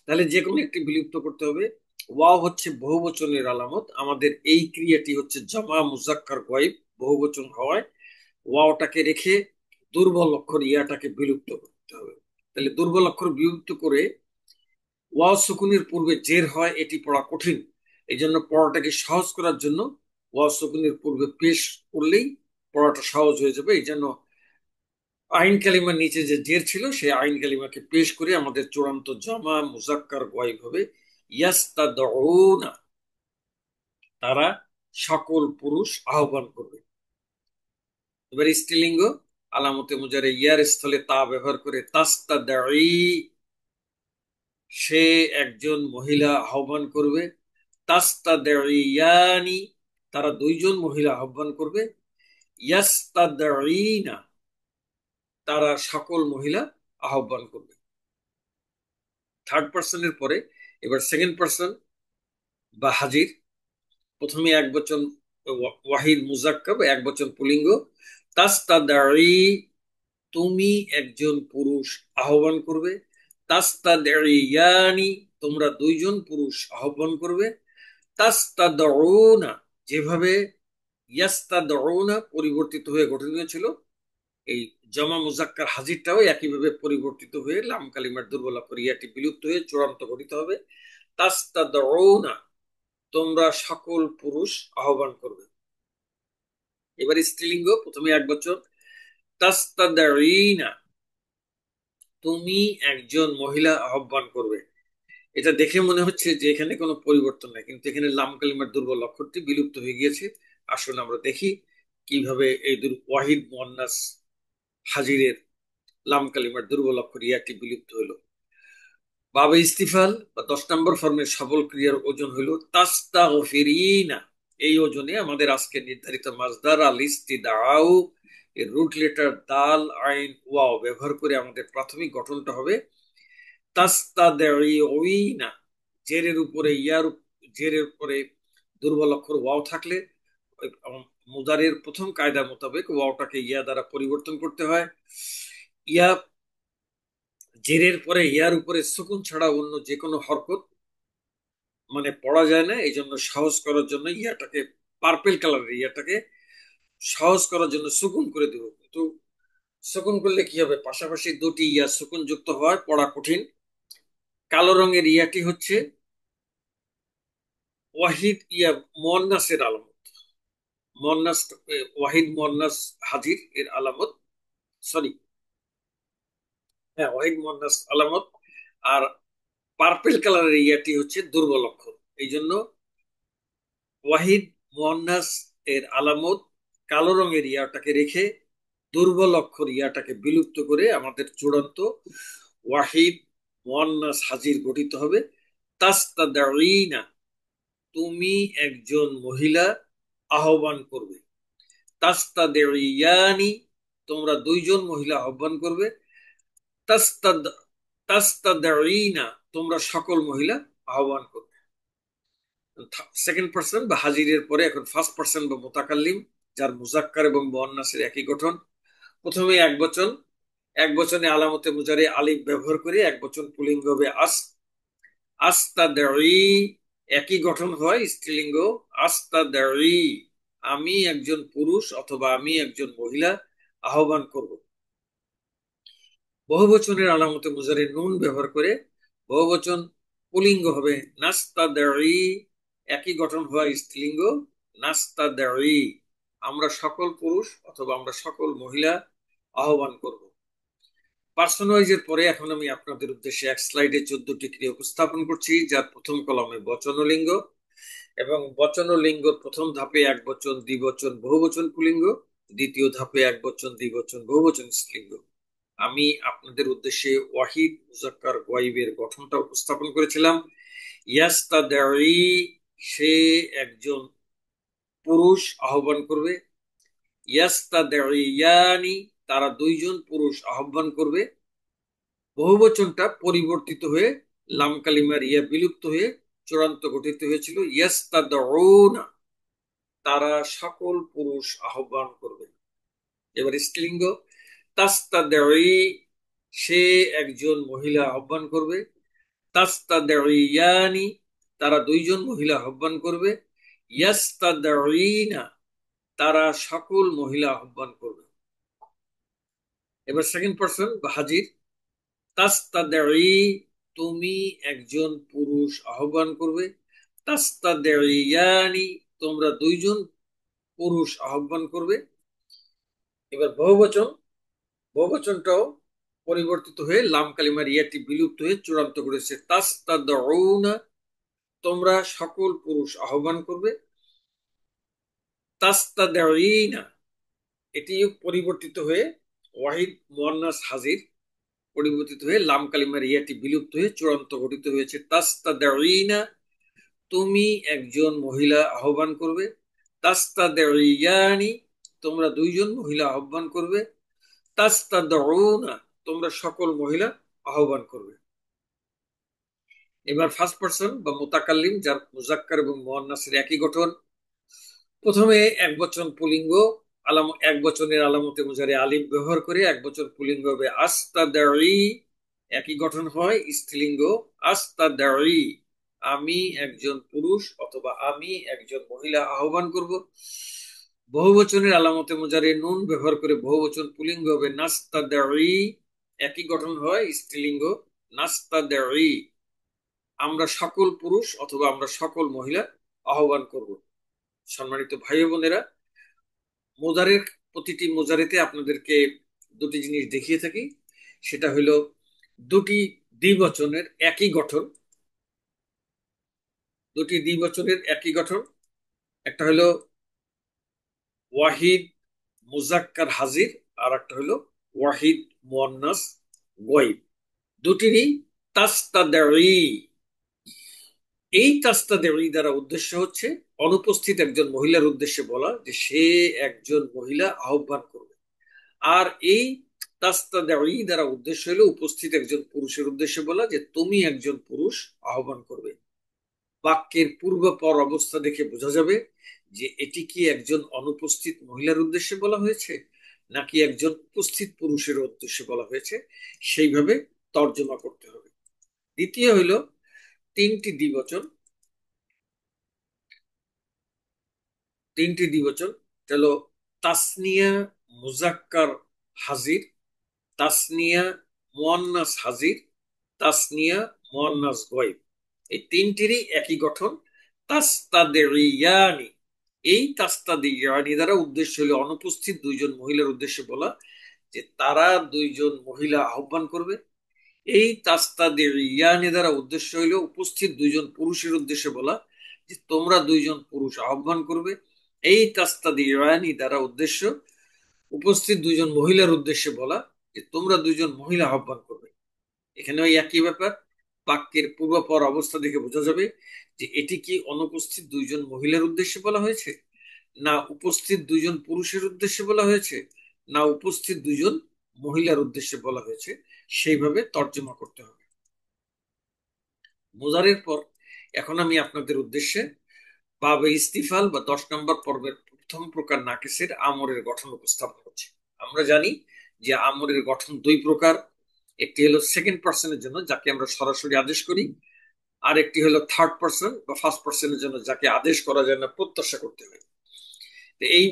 A: তাহলে যে কোনো একটি বিলুপ্ত করতে হবে। ওয়াও হচ্ছে বহুবচনের আলামত, আমাদের এই ক্রিয়াটি হচ্ছে জমা মুজাক্কার গয়েব, বহুবচন হওয়ায় ওয়াওটাকে রেখে দুর্বল অক্ষর ইয়াটাকে বিলুপ্ত করতে হবে। তাহলে দুর্বল অক্ষর বিলুপ্ত করে ওয়াও সুকুনের পূর্বে জের হয়, এটি পড়া কঠিন। এই জন্য পড়াটাকে সহজ করার জন্য ওয়াও সুকুনের পূর্বে পেশ করলেই পড়াটা সহজ হয়ে যাবে। এই জন্য আইন কালিমার নিচে যে জের ছিল সেই আইন কালিমাকে পেশ করে আমাদের চূড়ান্ত জমা মুজাক্কার গয়েব হবে ইয়াস্তাদউনা, তারা সকল পুরুষ আহ্বান করবে। এবার স্ত্রীলিঙ্গ আলামতে মুজারে ইয়ার স্থলে তা ব্যবহার করে তাস্তাদাই সে একজন মহিলা আহ্বান করবে। তাস্তাদাইয়ানি তারা দুইজন মহিলা আহ্বান করবে। ইয়াস্তাদাইনা তারা সকল মহিলা আহ্বান করবে। থার্ড পার্সনের পরে এবার সেকেন্ড পার্সন বা হাজির। প্রথমে এক বচন ওয়াহিদ মুজাক্কাব, এক বচন পুলিঙ্গ। তাস্তাদাই তুমি একজন পুরুষ আহ্বান করবে। তাস্তাদাইয়ানি তোমরা দুইজন পুরুষ আহ্বান করবে। তাস্তাদউনা যেভাবে ইয়াস্তাদউনা পরিবর্তিত হয়ে গঠিত হয়েছিল, এই জমা মুজাক্কার হাজিরটাও একইভাবে পরিবর্তিত হয়ে লাম কালিমার দুর্বল অক্ষর ইয়াটি বিলুপ্ত হয়ে চূড়ান্ত গঠিত হবে তাস্তাদউনা তোমরা সকল পুরুষ আহ্বান করবে। এবার স্ত্রীলিঙ্গ প্রথমে এক বচন তাস্তাদাইনা তুমি একজন মহিলা আহ্বান করবে। এটা দেখে মনে হচ্ছে যে এখানে কোনো পরিবর্তন নাই, কিন্তু এখানে লাম কালিমার দুর্বল অক্ষরটি বিলুপ্ত হয়ে গিয়েছে। আসলে আমরা দেখি কিভাবে এই ওয়াহিদ মুয়ান্নাস হাজিরের লাম কালিমার দুর্বল অক্ষর ইয়াটি বিলুপ্ত হলো। বাবে ইস্তিফাল বা 10 নম্বর ফর্মের সবল ক্রিয়ার ওজন হলো তাস্তাগফিরিনা। এই ওজনে আমাদের আজকে নির্ধারিত মাসদার আল ইস্তিদাউ এর রুট লেটার দাল আইন ওয়াও ব্যবহার করে আমাদের প্রাথমিক গঠনটা হবে তাস্তাদাইউনা। জেরের উপরে জেরের উপরে দুর্বল অক্ষর ওয়াও থাকলে মুদারের প্রথম কায়দা মোতাবেক ওয়াওটাকে ইয়া দ্বারা পরিবর্তন করতে হয়। ইয়া জেরের পরে ইয়ার উপরে সুকুন ছাড়া অন্য যে কোনো হরকত মানে পড়া যায় না, এই জন্য সহজ করার জন্য ইয়াটাকে, পার্পেল কালারের ইয়াটাকে সহজ করার জন্য সুকুন করে দেব। কিন্তু সুকুন করলে কি হবে, পাশাপাশি দুটি ইয়া সুকুন যুক্ত হয়, পড়া কঠিন। কালো রঙের ইয়াটি হচ্ছে ওয়াহিদ ইয়া মুয়ান্নাসের আলামত। মুয়ান্নাস, ওয়াহিদ মুয়ান্নাস হাজির এর আলামত। সরি, হ্যাঁ, ওয়াহিদ মুয়ান্নাস আলামত। আর পার্পেল কালারের ইয়াটি হচ্ছে দুর্বল অক্ষর। এই জন্য ওয়াহিদ মুয়ান্নাস এর আলামত কালো রঙের ইয়াটাকে রেখে দুর্বল অক্ষর ইয়াটাকে বিলুপ্ত করে আমাদের চূড়ান্ত ওয়াহিদ মুয়ান্নাস হাজির গঠিত হবে। তাস্তাদাঈনা, তুমি একজন মহিলা আহ্বান করবে। তাস্তাদাঈয়ানি, তোমরা দুইজন মহিলা আহ্বান করবে। তাস্তাদ তাস্তাদাঈনা, তোমরা সকল মহিলা আহ্বান করবে। সেকেন্ড পার্সন বা হাজিরের পরে এখন ফার্স্ট পার্সন বা মুতাকাল্লিম, যার মুজাক্কার এবং মুয়ান্নাসের একই গঠন। প্রথমে এক বচন, এক বচনে আলামতে মুজারে আলিফ ব্যবহার করে এক বচন পুলিঙ্গ হবে আস। আস্তাদাঈ, একই গঠন হয় স্ত্রীলিঙ্গ। আস্তাদাঈ, আমি একজন পুরুষ অথবা আমি একজন মহিলা আহ্বান করব। বহুবচনের আলামতে মুজারে নুন ব্যবহার করে বহুবচন পুলিঙ্গ হবে নাস্তাদাঈ, একই গঠন হয় স্ত্রীলিঙ্গ। নাস্তাদাঈ, আমরা সকল পুরুষ অথবা আমরা সকল মহিলা আহ্বান করব। পার্সোনালাইজের পরে এখন আমি আপনাদের উদ্দেশ্যে এক স্লাইডে 14টি ক্রিয়া উপস্থাপন করছি, যার প্রথম কলমে বচন ও লিঙ্গ, এবং বচন ও লিঙ্গর প্রথম ধাপে এক বচন, দ্বিবচন, বহুবচন পুলিঙ্গ, দ্বিতীয় ধাপে এক বচন, দ্বিবচন, বহুবচন স্ত্রীলিঙ্গ। আমি আপনাদের উদ্দেশ্যে ওয়াহিদ মুজাক্কার গায়বের গঠনটা উপস্থাপন করেছিলাম। ইয়াস্তাদাঈ, সে একজন পুরুষ আহ্বান করবে। ইয়াস্তাদাঈয়ানি, তারা দুইজন পুরুষ আহ্বান করবে। বহুবচনটা পরিবর্তিত হয়ে লাম কালিমার ইয়া বিলুপ্ত হয়ে চূড়ান্ত গঠিত হয়েছিল ইয়াস্তাদউনা, তারা সকল পুরুষ আহ্বান করবে। এবার স্ত্রীলিঙ্গ তাস্তাদাঈ, সে একজন মহিলা আহ্বান করবে। তাস্তাদাঈয়ানি, তারা দুইজন মহিলা আহ্বান করবে। ইয়াস্তাদঈনা, তারা সকল মহিলা আহ্বান করবে। এবার সেকেন্ড পার্সন বা হাজির। তাস্তাদাঈ, তুমি একজন পুরুষ আহ্বান করবে। তাস্তাদাঈয়ানি, তোমরা দুইজন পুরুষ আহ্বান করবে। এবার বহুবচন, বহুবচনটাও পরিবর্তিত হয়ে লাম কালিমার ইয়াটি বিলুপ্ত হয়ে চূড়ান্ত করেছে তাস্তাদউনা, তোমরা সকল পুরুষ আহ্বান করবে। তাস্তাদাঈনা, এটি পরিবর্তিত হয়ে ওয়াহিদ মুয়ান্নাস হাজির পরিবর্তিত হয়ে লাম কালিমার ইয়াটি বিলুপ্ত হয়ে চূড়ান্ত গঠিত হয়েছে তাস্তাদাঈনা, তুমি একজন মহিলা আহ্বান করবে। তাস্তাদাঈয়ানি, তোমরা দুইজন মহিলা আহ্বান করবে। তাস্তাদউনা, তোমরা সকল মহিলা আহ্বান করবে। এবার ফার্স্ট পার্সন বা মুতাকাল্লিম, যার মুজাক্কার এবং মুয়ান্নাসের একই গঠন। প্রথমে এক বচন পুলিঙ্গ, এক বচনের আলামতে মুজারে আলিফ ব্যবহার করে এক বচন পুলিঙ্গ হবে আস্তাদাঈ, একই গঠন হয় স্ত্রীলিঙ্গ। আস্তাদাঈ, আমি একজন পুরুষ অথবা আমি একজন মহিলা আহ্বান করব। বহুবচনের আলামতে মুজারে নুন ব্যবহার করে বহুবচন পুলিঙ্গ হবে নাস্তাদাঈ, একই গঠন হয় স্ত্রীলিঙ্গ। নাস্তাদাঈ, আমরা সকল পুরুষ অথবা আমরা সকল মহিলা আহ্বান করব। সম্মানিত ভাই বোনেরা, মোজারের প্রতিটি মোজারেতে আপনাদেরকে দুটি জিনিস দেখিয়ে থাকি। সেটা হলো দুটি দ্বিবচনের একই গঠন, দুটি দ্বিবচনের একই গঠন। একটা হলো ওয়াহিদ মুজাক্কার হাজির, আর একটা হলো ওয়াহিদ মুয়ান্নাস গায়ব। দুটিরই তাস্তাদাঈ, এই তাস্তাদাঈ দ্বারা উদ্দেশ্য হচ্ছে অনুপস্থিত একজন মহিলার উদ্দেশ্যে বলা যে সে একজন মহিলা আহ্বান করবে। আর এই তাস্তাদাঈ দ্বারা উদ্দেশ্য হলো উপস্থিত একজন পুরুষের উদ্দেশ্যে বলা যে তুমি একজন পুরুষ আহ্বান করবে। বাক্যের পূর্বাপর অবস্থা দেখে বোঝা যাবে যে এটি কি একজন অনুপস্থিত মহিলার উদ্দেশ্যে বলা হয়েছে নাকি একজন উপস্থিত পুরুষের উদ্দেশ্যে বলা হয়েছে, সেইভাবে তর্জমা করতে হবে। দ্বিতীয় হইল তিনটি দ্বিবচন, তিনটি দ্বিবচন, এটা হলো তাসনিয়া মুজাক্কার হাজির, তাসনিয়া মুয়ান্নাস হাজির, তাসনিয়া মুয়ান্নাস গয়ব। এই তিনটিরই একই গঠন, তাস্তাদিয়ানি। এই তাস্তাদিয়ানি দ্বারা উদ্দেশ্য হলো অনুপস্থিত দুইজন মহিলার উদ্দেশ্যে বলা যে তারা দুইজন মহিলা আহ্বান করবে। এই তাস্তাদিয়ানি দ্বারা উদ্দেশ্য হইল উপস্থিত দুইজন পুরুষের উদ্দেশ্যে বলা যে তোমরা দুইজন পুরুষ আহ্বান করবে। এই তাস্তাদিয়ানি দ্বারা উদ্দেশ্য উপস্থিত দুইজন মহিলার উদ্দেশ্যে বলা যে তোমরা দুইজন মহিলা আহ্বান করবে। এখানে ওই একই ব্যাপার, বাক্যের পূর্বাপর অবস্থা দেখে বোঝা যাবে যে এটি কি অনুপস্থিত দুইজন মহিলার উদ্দেশ্যে বলা হয়েছে, না উপস্থিত দুইজন পুরুষের উদ্দেশ্যে বলা হয়েছে, না উপস্থিত দুইজন মহিলার উদ্দেশ্যে বলা হয়েছে, সেইভাবে তর্জমা করতে হবে। বোঝারের পর এখন আমি আপনাদের উদ্দেশ্যে বাবে ইস্তিফাল বা 10 নম্বর পর্বের প্রথম প্রকার নাকিসের আমরের গঠন উপস্থাপন করছি। আমরা জানি যে আমরের গঠন দুই প্রকার, একটি হলো সেকেন্ড পার্সনের জন্য যাকে আমরা সরাসরি আদেশ করি, আর একটি হলো থার্ড পার্সন বা ফার্স্ট পার্সনের জন্য যাকে আদেশ করা যায় না, প্রত্যাশা করতে হয়। এই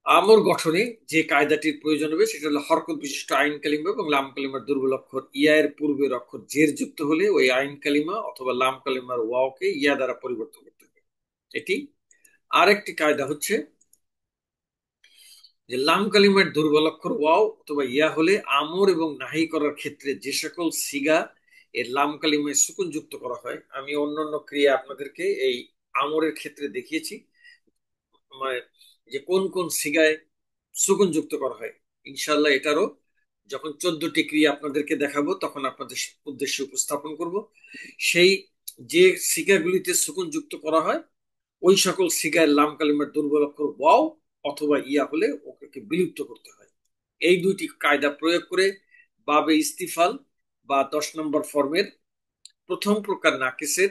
A: আমর গঠনে যে কায়দাটির প্রয়োজন হবে সেটা হলো হরকত বিশিষ্ট আইন কালিমা এবং লাম কালিমার দুর্বল অক্ষর ইয়া এর পূর্বের অক্ষর জের যুক্ত হলে ওই আইন কালিমা অথবা লাম কালিমার ওয়াওকে ইয়া দ্বারা পরিবর্তন করতে হবে, এটি। আরেকটি কায়দা হচ্ছে যে লাম কালিমার দুর্বল অক্ষর ওয়াও অথবা ইয়া হলে আমর এবং নাহি করার ক্ষেত্রে যে সকল সিগা এর লাম কালিমায় সুকুন যুক্ত করা হয়, আমি অন্যান্য ক্রিয়া আপনাদেরকে এই আমরের ক্ষেত্রে দেখিয়েছি, মানে যে কোন কোন সিগায় সুকুন যুক্ত করা হয়। ইনশাল্লাহ এটারও যখন 14টি ক্রিয়া আপনাদেরকে দেখাবো তখন আপনাদের উদ্দেশ্যে উপস্থাপন করব। সেই যে সিগাগুলিতে সুকুন যুক্ত করা হয় ওই সকল সিগায় লাম কালিমার দুর্বল অক্ষর ওয়াও অথবা ইয়া হলে ওকে বিলুপ্ত করতে হয়। এই দুইটি কায়দা প্রয়োগ করে বাবে ইস্তিফাল বা 10 নম্বর ফর্মের প্রথম প্রকার নাকিসের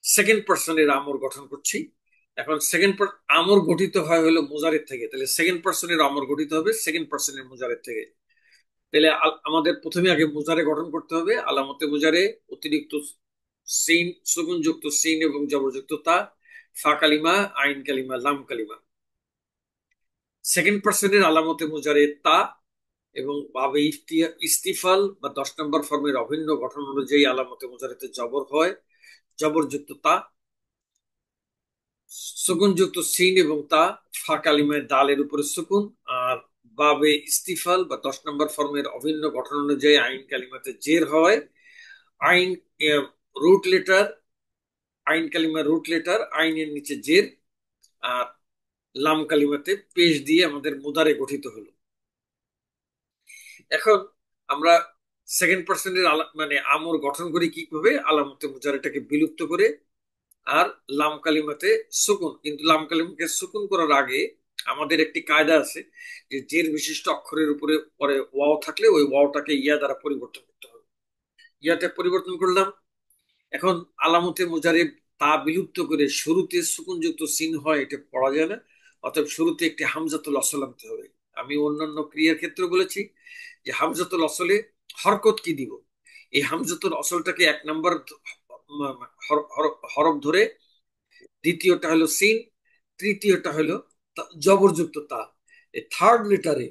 A: সেকেন্ড পার্সনের আমর গঠন করছি। এখন সেকেন্ড আমর গঠিত হয় হলো মুজারের থেকে, তাহলে সেকেন্ড পার্সনের আমর গঠিত হবে সেকেন্ড পার্সনের মুজারের থেকে। তাহলে আমাদের প্রথমে আগে মুজারে গঠন করতে হবে। আলামতে মুজারে অতিরিক্ত সিন, সুকুনযুক্ত সিন এবং জবরযুক্ত তা, ফা কালিমা, আইন কালিমা, লাম কালিমা। সেকেন্ড পার্সনের আলামতে মুজারে তা এবং বাবে ইস্তিফাল বা 10 নম্বর ফর্মের অভিন্ন গঠন অনুযায়ী আলামতে মুজারেতে জবর হয়, জবরযুক্ত তা, সুকুনযুক্ত সিন এবং তা, ফা কালিমায় দালের উপরে সুকুন। আর বাবে ইস্তিফাল বা 10 নম্বর ফর্মের অভিন্ন গঠন অনুযায়ী আইন কালিমাতে জের হয়, আইন রুট লেটার, আইন কালিমা রুট লেটার, আইনের নিচে জের, আর লাম কালিমাতে পেশ দিয়ে আমাদের মুদারে গঠিত হলো। এখন আমরা সেকেন্ড পার্সনের মানে আমর গঠন করি কিভাবে, আলামতে মুজারেটাকে বিলুপ্ত করে আর লাম কালিমাতে সুকুন। কিন্তু লাম কালিমাকে সুকুন করার আগে আমাদের একটি কায়দা আছে যে জের বিশিষ্ট অক্ষরের উপরে পরে ওয়াও থাকলে ওই ওয়াওটাকে ইয়া দ্বারা পরিবর্তন করতে হবে। ইয়াতে পরিবর্তন করলাম। এখন আলামতে মুজারে তা বিলুপ্ত করে শুরুতে সুকুনযুক্ত সিন হয় এটা পড়া যায় না, অতএব শুরুতে একটি হামজাতুল আসল আনতে হবে। আমি অন্যান্য ক্রিয়ার ক্ষেত্রে বলেছি যে হামজাতুল আসলে হরকত কি দিব, এই হামজাতুল আসলটাকে 1 নম্বর হরফ ধরে, দ্বিতীয়টা হলো সিন, তৃতীয়টা হলো জবরযুক্ত তা। এই থার্ড লেটারে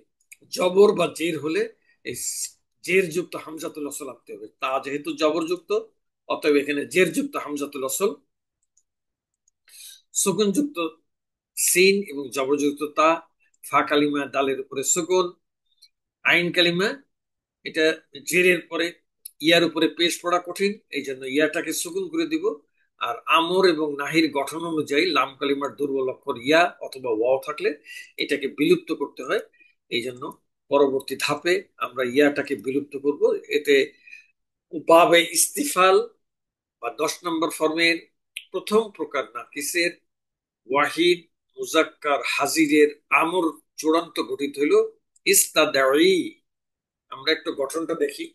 A: জবর বা জের হলে এই জের যুক্ত হামজাতুল আসল আনতে হবে। তা যেহেতু জবরযুক্ত অতএব এখানে জের যুক্ত হামজাতুল আসল, সুকুন যুক্ত সিন এবং জবরযুক্ত তা, ফা কালিমা দালের উপরে সুকুন, আইন কালিমা এটা জেরের পরে ইয়ার উপরে পেশ পড়া কঠিন, এই জন্য ইয়াটাকে সুকুন করে দিব। আর আমর এবং নাহির গঠন অনুযায়ী লাম কালিমার দুর্বল অক্ষর ইয়া অথবা ওয়াও থাকলে এটাকে বিলুপ্ত করতে হয়। এই জন্য পরবর্তী ধাপে আমরা ইয়াটাকে বিলুপ্ত করব। এতে বাবে ইস্তিফাল বা 10 নম্বর ফর্মের প্রথম প্রকার নাকিসের ওয়াহিদ মুজাক্কার হাজিরের আমর চূড়ান্ত গঠিত হইল ইস্তাদাই। আমরা একটু গঠনটা দেখি।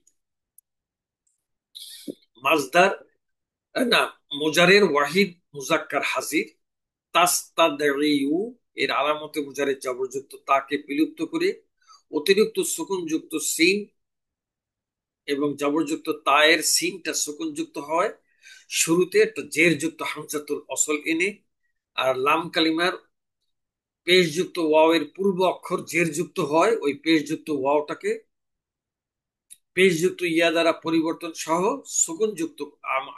A: মাজদার, না, মুজারের ওয়াহিদ মুজাক্কার হাজির, তাস্তাদাইউ এর আলামতে মুজারের জবরযুক্ত তাকে বিলুপ্ত করে অতিরিক্ত সুকুনযুক্ত সিন এবং জবরযুক্ত তায়ের সিনটা সুকুনযুক্ত হয়, শুরুতে একটা জের যুক্ত হামজাতুল অসল এনে আর লাম কালিমার পেশযুক্ত ওয়াও এর পূর্ব অক্ষর জের যুক্ত হয়, ওই পেশযুক্ত ওয়াওটাকে পেশযুক্ত ইয়া দ্বারা পরিবর্তন সহ সুকুন যুক্ত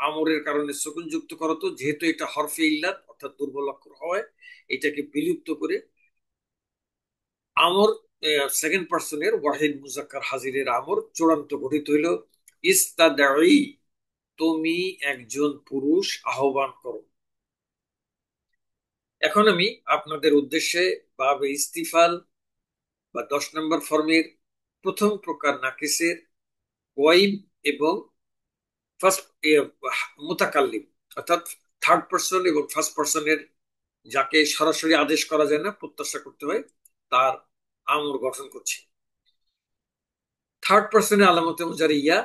A: আমরের কারণে সুকুন যুক্ত করতো, যেহেতু এটা হরফে ইল্লাত অর্থাৎ দুর্বল অক্ষর হয়, এটাকে বিলুপ্ত করে আমর সেকেন্ড পার্সনের ওয়াহিদ মুজাক্কার হাজিরের আমর চূড়ান্ত গঠিত হইল ইস্তাদাই, তুমি একজন পুরুষ আহ্বান করো। এখন আমি আপনাদের উদ্দেশ্যে বাবে ইস্তিফাল বা 10 নম্বর ফর্মের প্রথম প্রকার নাকিসের ওয়াইব এবং ফার্স্ট মুতাকাল্লিম অর্থাৎ থার্ড পার্সন এবং ফার্স্ট পার্সনের, যাকে সরাসরি আদেশ করা যায় না, প্রত্যাশা করতে হয়, তার আমর গঠন করছি। থার্ড পার্সনে আলামতে মুজারি ইয়া,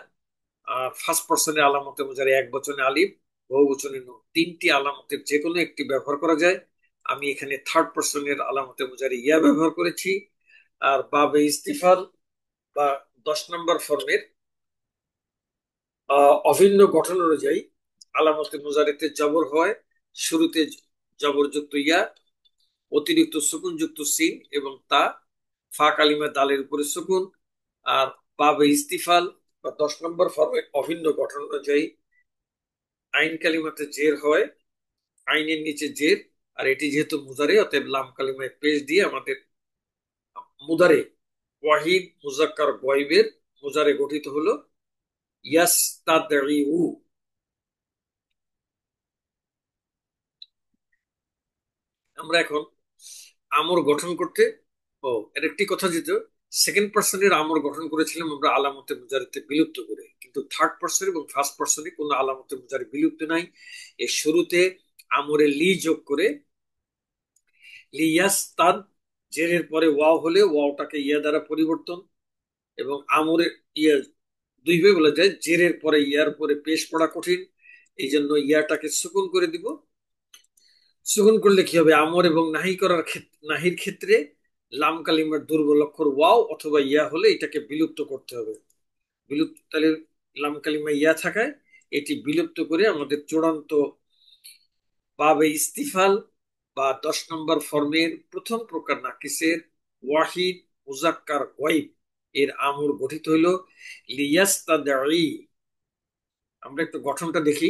A: ফার্স্ট পার্সনে আলামতে মুজারি এক বচনে আলিফ, বহু বচনে নুন, তিনটি আলামতের যে কোনো একটি ব্যবহার করা যায়। আমি এখানে থার্ড পার্সনের আলামতে মুজারি ইয়া ব্যবহার করেছি। আর বাবে ইস্তিফাল বা 10 নম্বর ফর্মের অভিন্ন গঠন অনুযায়ী আলামতে মুজারিতে জবর হয়, শুরুতে জবরযুক্ত ইয়া, অতিরিক্ত সুকুন যুক্ত সিন এবং তা, ফা কালিমা দালের উপরে সুকুন। আর বাবে ইস্তিফাল বা 10 নম্বর ফর্মের অভিন্ন গঠন অনুযায়ী আইন কালিমাতে জের হয়, আইনের নিচে জের, আর এটি যেহেতু মুজারে অতএব লাম কালিমায় পেশ দিয়ে আমাদের মুদারে ওয়াহিদ মুজাক্কার গয়বের মুজারে গঠিত হলো ইয়াস্তাদঈউ। আমরা এখন আমর গঠন করতে, এর একটি কথা যেত, সেকেন্ড পার্সনের আমর গঠন করেছিলাম আমরা আলামতে মুজারিতে বিলুপ্ত করে, কিন্তু থার্ড পার্সন এবং ফার্স্ট পার্সনে কোনো আলামতে মুজারি বিলুপ্ত নাই। এর শুরুতে আমরে লি যোগ করে লিয়াস্তাদ, জেরের পরে ওয়াও হলে ওয়াওটাকে ইয়া দ্বারা পরিবর্তন, এবং আমরে ইয়া দুইভাবে বলা যায়, জেরের পরে ইয়ার পরে পেশ পড়া কঠিন, এই জন্য ইয়াটাকে সুকুন করে দিব। সুকুন করলে কি হবে, আমর এবং নাহি করার ক্ষেত্রে, নাহির ক্ষেত্রে লাম কালিমার দুর্বল অক্ষর ওয়াও অথবা ইয়া হলে এটাকে বিলুপ্ত করতে হবে। বিলুপ্ত তাহলে লাম কালিমা ইয়া থাকায় এটি বিলুপ্ত করে আমাদের চূড়ান্ত বাবে ইস্তিফাল বা 10 নম্বর ফর্মের প্রথম প্রকার নাকিসের ওয়াহিদ মুজাক্কার গয়ব এর আমর গঠিত হইল লিয়াস্তাদাই। আমরা একটু গঠনটা দেখি।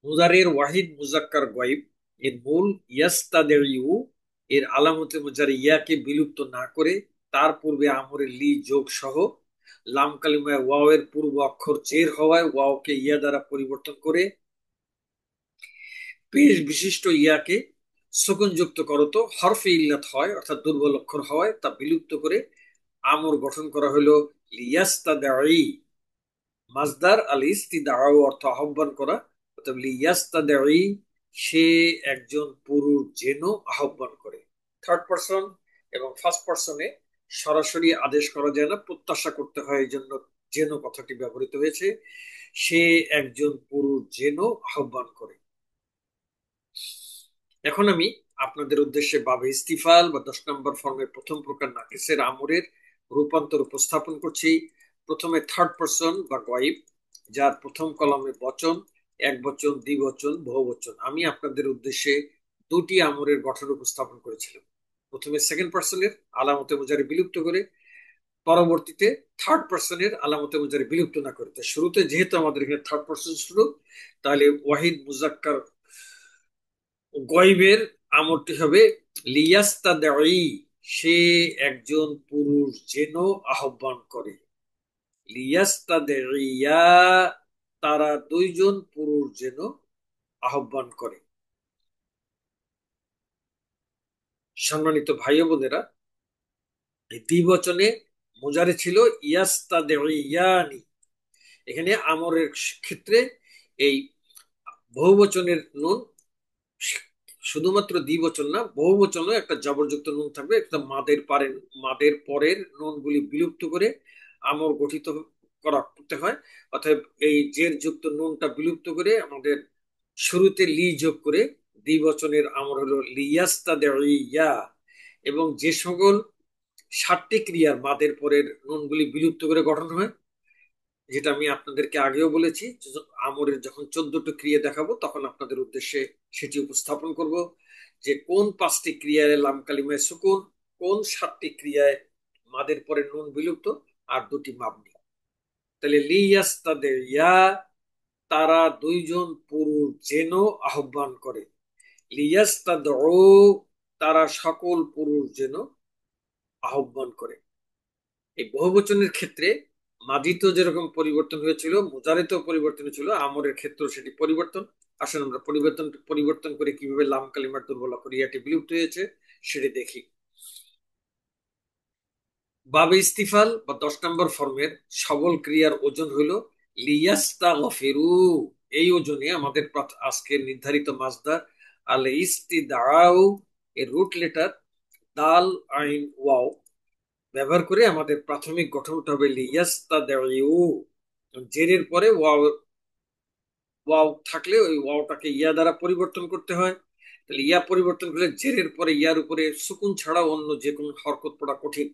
A: মুজারের ওয়াহিদ মুজাক্কার গয়ব এর মূল ইয়াস্তাদাইউ এর আলামতে মুজারি ইয়াকে বিলুপ্ত না করে তার পূর্বে আমরের লি যোগ সহ লাম কালিমায় ওয়াও এর পূর্ব অক্ষর জের হওয়ায় ওয়াওকে ইয়া দ্বারা পরিবর্তন করে পেশ বিশিষ্ট ইয়াকে সুকুন যুক্ত করত হরফে ইল্লাত হয় অর্থাৎ দুর্বল অক্ষর হওয়ায় তা বিলুপ্ত করে আমর গঠন করা হলো লিয়াস্তাদাই। মাজদার আল ইস্তিদাউ অর্থ আহ্বান করা, অর্থাৎ লিয়াস্তাদাই, সে একজন পুরুষ যেন আহ্বান করে। থার্ড পারসন এবং ফার্স্ট পারসনে সরাসরি আদেশ করা যায় না, প্রত্যাশা করতে হয়, এই জন্য যেন কথাটি ব্যবহৃত হয়েছে। সে একজন পুরুষ যেন আহ্বান করে। এখন আমি আপনাদের উদ্দেশ্যে বাবে ইস্তিফাল বা 10 নম্বর ফর্মের প্রথম প্রকার নাকিসের আমরের রূপান্তর উপস্থাপন করছি। প্রথমে থার্ড পারসন বা গয়ব, যার প্রথম কলামে বচন, এক বচন, দ্বিবচন, বহুবচন। আমি আপনাদের উদ্দেশ্যে দুটি আমরের গঠন উপস্থাপন করেছিলাম। প্রথমে সেকেন্ড পার্সনের আলামতে মুজারি বিলুপ্ত করে, পরবর্তীতে থার্ড পার্সনের আলামতে মুজারি বিলুপ্ত না করে। শুরুতে যেহেতু আমাদের এখানে থার্ড পার্সন শুরু, তাহলে ওয়াহিদ মুজাক্কার গয়বের আমরটি হবে লিয়াস্তাদাই, সে একজন পুরুষ যেন আহ্বান করে। লিয়াস্তাদাইয়া, তারা দুইজন পুরুষ যেন আহ্বান করে। সম্মানিত ভাই বোনেরা, এই দ্বিবচনে মুজারে ছিল ইয়াস্তাদাইয়ানি। এখানে আমরের ক্ষেত্রে এই বহুবচনের নুন, শুধুমাত্র দ্বিবচন না, বহু বচনও একটা জবরযুক্ত নুন থাকবে, একটা মাদের পরের নুনগুলি বিলুপ্ত করে আমর গঠিত করা করতে হয়। অতএব এই জের যুক্ত নুনটা বিলুপ্ত করে আমাদের শুরুতে লি যোগ করে দ্বিবচনের আমর হলো লিয়াস্তাদাইয়া। এবং যে সকল 7টি ক্রিয়ার মাদের পরের নুনগুলি বিলুপ্ত করে গঠন হয়, যেটা আমি আপনাদেরকে আগেও বলেছি, আমরের যখন 14টি ক্রিয়া দেখাবো তখন আপনাদের উদ্দেশ্যে সেটি উপস্থাপন করব, যে কোন 5টি ক্রিয়ায় লাম কালিমায় সুকুন, কোন 7টি ক্রিয়ায় মাদের পরে নুন বিলুপ্ত, আর 2টি মাবনি। তাহলে লিয়াস্তাদের ইয়া, তারা দুইজন পুরুষ যেন আহ্বান করে। লিয়াস্তাদউ, তারা সকল পুরুষ যেন আহ্বান করে। এই বহুবচনের ক্ষেত্রে মাজিতেও যেরকম পরিবর্তন হয়েছিল, মুজারেতেও পরিবর্তন হয়েছিল, আমরের ক্ষেত্রেও সেটি পরিবর্তন। আসলে আমরা পরিবর্তন পরিবর্তন করে কিভাবে লাম কালিমার দুর্বল ক্রিয়াটি বিলুপ্ত হয়েছে সেটি দেখি। বাবে ইস্তিফাল বা 10 নম্বর ফর্মের সবল ক্রিয়ার ওজন হইল লিয়াস্তাগফিরু। এই ওজনে আমাদের আজকে নির্ধারিত মাজদার আল ইস্তিদাউ এর রুট লেটার দাল আইন ওয়াও ব্যবহার করে আমাদের প্রাথমিক গঠনটা হবে লিয়াস্তাদাউ। জেরের পরে ওয়াও, ওয়াও থাকলে ওই ওয়াওটাকে ইয়া দ্বারা পরিবর্তন করতে হয়। তাহলে ইয়া পরিবর্তন করলে জেরের পরে ইয়ার উপরে সুকুন ছাড়া অন্য যে কোনো হরকত পড়া কঠিন।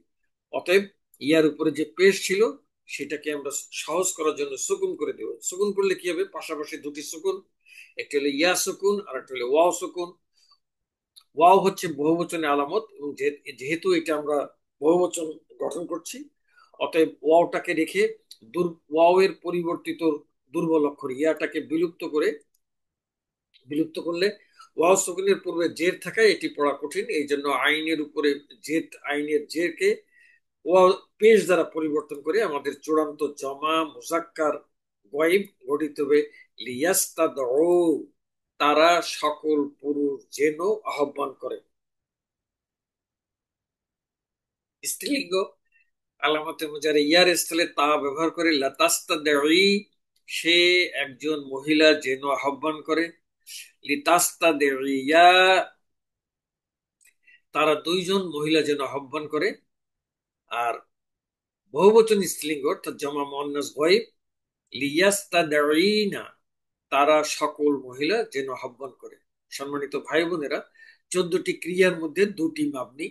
A: অতএব ইয়ার উপরে যে পেশ ছিল সেটাকে আমরা সহজ করার জন্য সুকুন করে দেব। সুকুন করলে কি হবে, পাশাপাশি 2টি সুকুন, একটি হলো ইয়া সুকুন আর একটা হলো ওয়াও সুকুন। ওয়াও হচ্ছে বহুবচনের আলামত, এবং যেহেতু এটা আমরা বহুবচন গঠন করছি, অতএব ওয়াওটাকে রেখে ওয়াও এর পরিবর্তিত দুর্বল অক্ষর ইয়াটাকে বিলুপ্ত করলে ওয়াও সুকুনের পূর্বে জের থাকায় এটি পড়া কঠিন। এই জন্য আইনের উপরে আইনের জেরকে ওয়াও পেশ দ্বারা পরিবর্তন করে আমাদের চূড়ান্ত জমা মুজাক্কার গয়েব গঠিত হবে লিয়াস্তাদউ, তারা সকল পুরুষ যেন আহ্বান করে। স্ত্রীলিঙ্গ আলামতে মুজারে ইয়ার স্থলে তা ব্যবহার করে লাতাস্তাদঈ, সে একজন মহিলা যেন আহ্বান করে। লিতাস্তাদঈয়া, তারা দুইজন মহিলা যেন আহ্বান করে। আর বহুবচন স্ত্রীলিঙ্গ অর্থাৎ জমা মুয়ান্নাস গয়েব লিয়াস্তাদঈনা, তারা সকল মহিলা যেন আহ্বান করে। সম্মানিত ভাই বোনেরা, 14টি ক্রিয়ার মধ্যে 2টি মাবনি,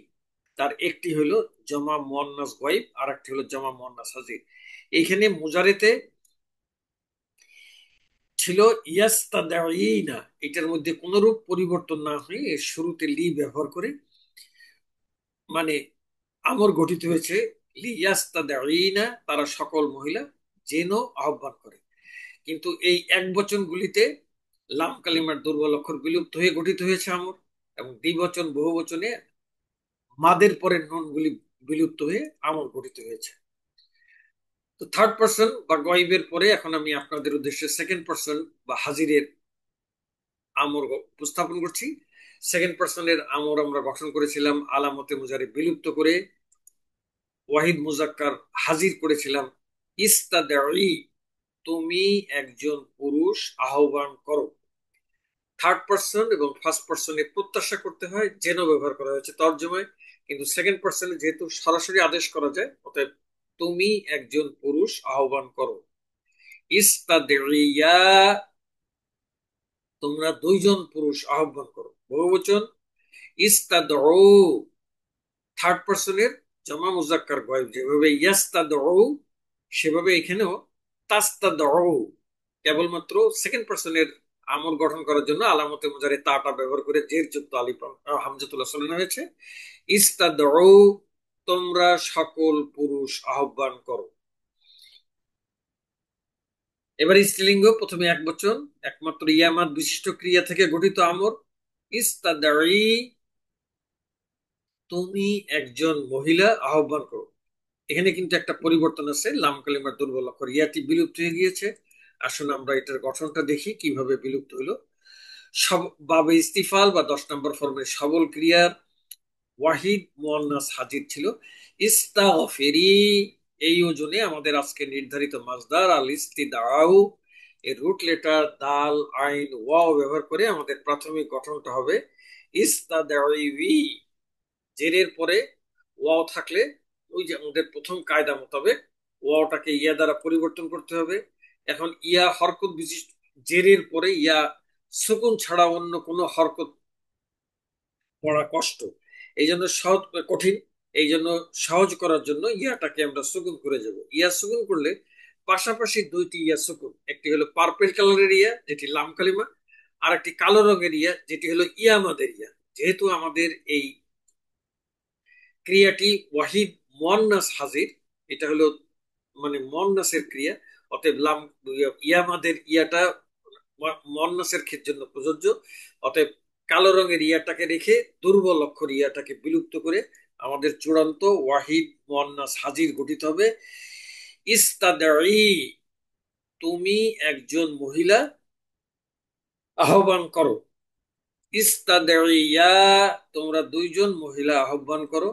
A: তার একটি হলো জমা মুয়ান্নাস গয়েব আর একটি হলো জমা মুয়ান্নাস হাজির। এইখানে মুজারেতে ছিল ইয়াস্তাদাঈনা, এটার মধ্যে কোনরূপ পরিবর্তন না হয়ে এর শুরুতে লি ব্যবহার করে মানে আমর গঠিত হয়েছে লিয়াস্তাদাঈনা, তারা সকল মহিলা যেন আহ্বান করে। কিন্তু এই এক বচনগুলিতে লাম কালিমার দুর্বল অক্ষর বিলুপ্ত হয়ে গঠিত হয়েছে আমর, এবং দ্বিবচন বহুবচনে মাদের পরের নুনগুলি বিলুপ্ত হয়ে আমর গঠিত হয়েছে। তো থার্ড পার্সন বা গয়েবের পরে এখন আমি আপনাদের উদ্দেশ্যে সেকেন্ড পার্সন বা হাজিরের আমর উপস্থাপন করছি। সেকেন্ড পার্সনের আমর আমরা গঠন করেছিলাম আলামতে মুজারে বিলুপ্ত করে ওয়াহিদ মুজাক্কার হাজির করেছিলাম ইস্তাদাঈ, তুমি একজন পুরুষ আহ্বান করো। থার্ড পার্সন এবং ফার্স্ট পার্সনে প্রত্যাশা করতে হয় যেন ব্যবহার করা হয়েছে তর্জমায়, কিন্তু সেকেন্ড পার্সনে যেহেতু সরাসরি আদেশ করা যায়, অতএব তুমি একজন পুরুষ আহ্বান করো। ইস্তাদিয়া, তোমরা দুইজন পুরুষ আহ্বান করো। বহুবচন ইস্তাদউ, থার্ড পার্সনের জমা মুজাক্কার গয়েব যেভাবে ইয়াস্তাদউ, সেভাবে এখানেও তাস্তাদউ। কেবলমাত্র সেকেন্ড পার্সনের আমর গঠন করার জন্য আলামতে মুজারে তাটা ব্যবহার করে জের যুক্ত আলিফ হামজাতুল্লাহ সরানো হয়েছে। ইস্তাদউ, তোমরা সকল পুরুষ আহ্বান করো। এবার স্ত্রীলিঙ্গ, প্রথমে এক বচন, একমাত্র ইয়ামাত বিশিষ্ট ক্রিয়া থেকে গঠিত আমর ইস্তাদাঈ, তুমি একজন মহিলা আহ্বান করো। এখানে কিন্তু একটা পরিবর্তন আছে, লাম কালিমার দুর্বল অক্ষর ইয়াটি বিলুপ্ত হয়ে গিয়েছে। আসুন আমরা এটার গঠনটা দেখি কিভাবে বিলুপ্ত হলো। সব বাবে ইস্তিফাল বা 10 নম্বর ফর্মের সবল ক্রিয়ার ওয়াহিদ মুয়ান্নাস হাজির ছিল ইস্তাগফিরি। এই ওজনে আমাদের আজকে নির্ধারিত মাজদার আল ইস্তিদাউ এর রুট লেটার দাল আইন ওয়াও ব্যবহার করে আমাদের প্রাথমিক গঠনটা হবে ইস্তাদাইবি। জেরের পরে ওয়াও থাকলে ওই যে আমাদের প্রথম কায়দা মোতাবেক ওয়াওটাকে ইয়া দ্বারা পরিবর্তন করতে হবে। এখন ইয়া হরকত বিশিষ্ট জেরের পরে ইয়া সুকুন ছাড়া অন্য কোনো হরকত পড়া কষ্ট, এই জন্য সহজ কঠিন। এই জন্য সহজ করার জন্য ইয়াটাকে আমরা সুকুন করে যাব। ইয়া সুকুন করলে পাশাপাশি দুইটি ইয়া সুকুন, একটি হলো পার্পল কালারের ইয়া যেটি লাম কালিমা, আর একটি কালো রঙের ইয়া যেটি হলো ইয়ামাদের ইয়া। যেহেতু আমাদের এই ক্রিয়াটি ওয়াহিদ মুয়ান্নাস হাজির, এটা হলো মানে মুয়ান্নাসের ক্রিয়া, অতএব লাম ইয়ামাদের ইয়াটা মুয়ান্নাসের জন্য প্রযোজ্য। অতএব কালো রঙের ইয়াটাকে রেখে দুর্বল অক্ষর ইয়াটাকে বিলুপ্ত করে আমাদের চূড়ান্ত ওয়াহিদ মুয়ান্নাস হাজির গঠিত হবে। ইস্তাদাই, তুমি একজন মহিলা আহ্বান করো। ইস্তাদাইয়া, তোমরা দুইজন মহিলা আহ্বান করো।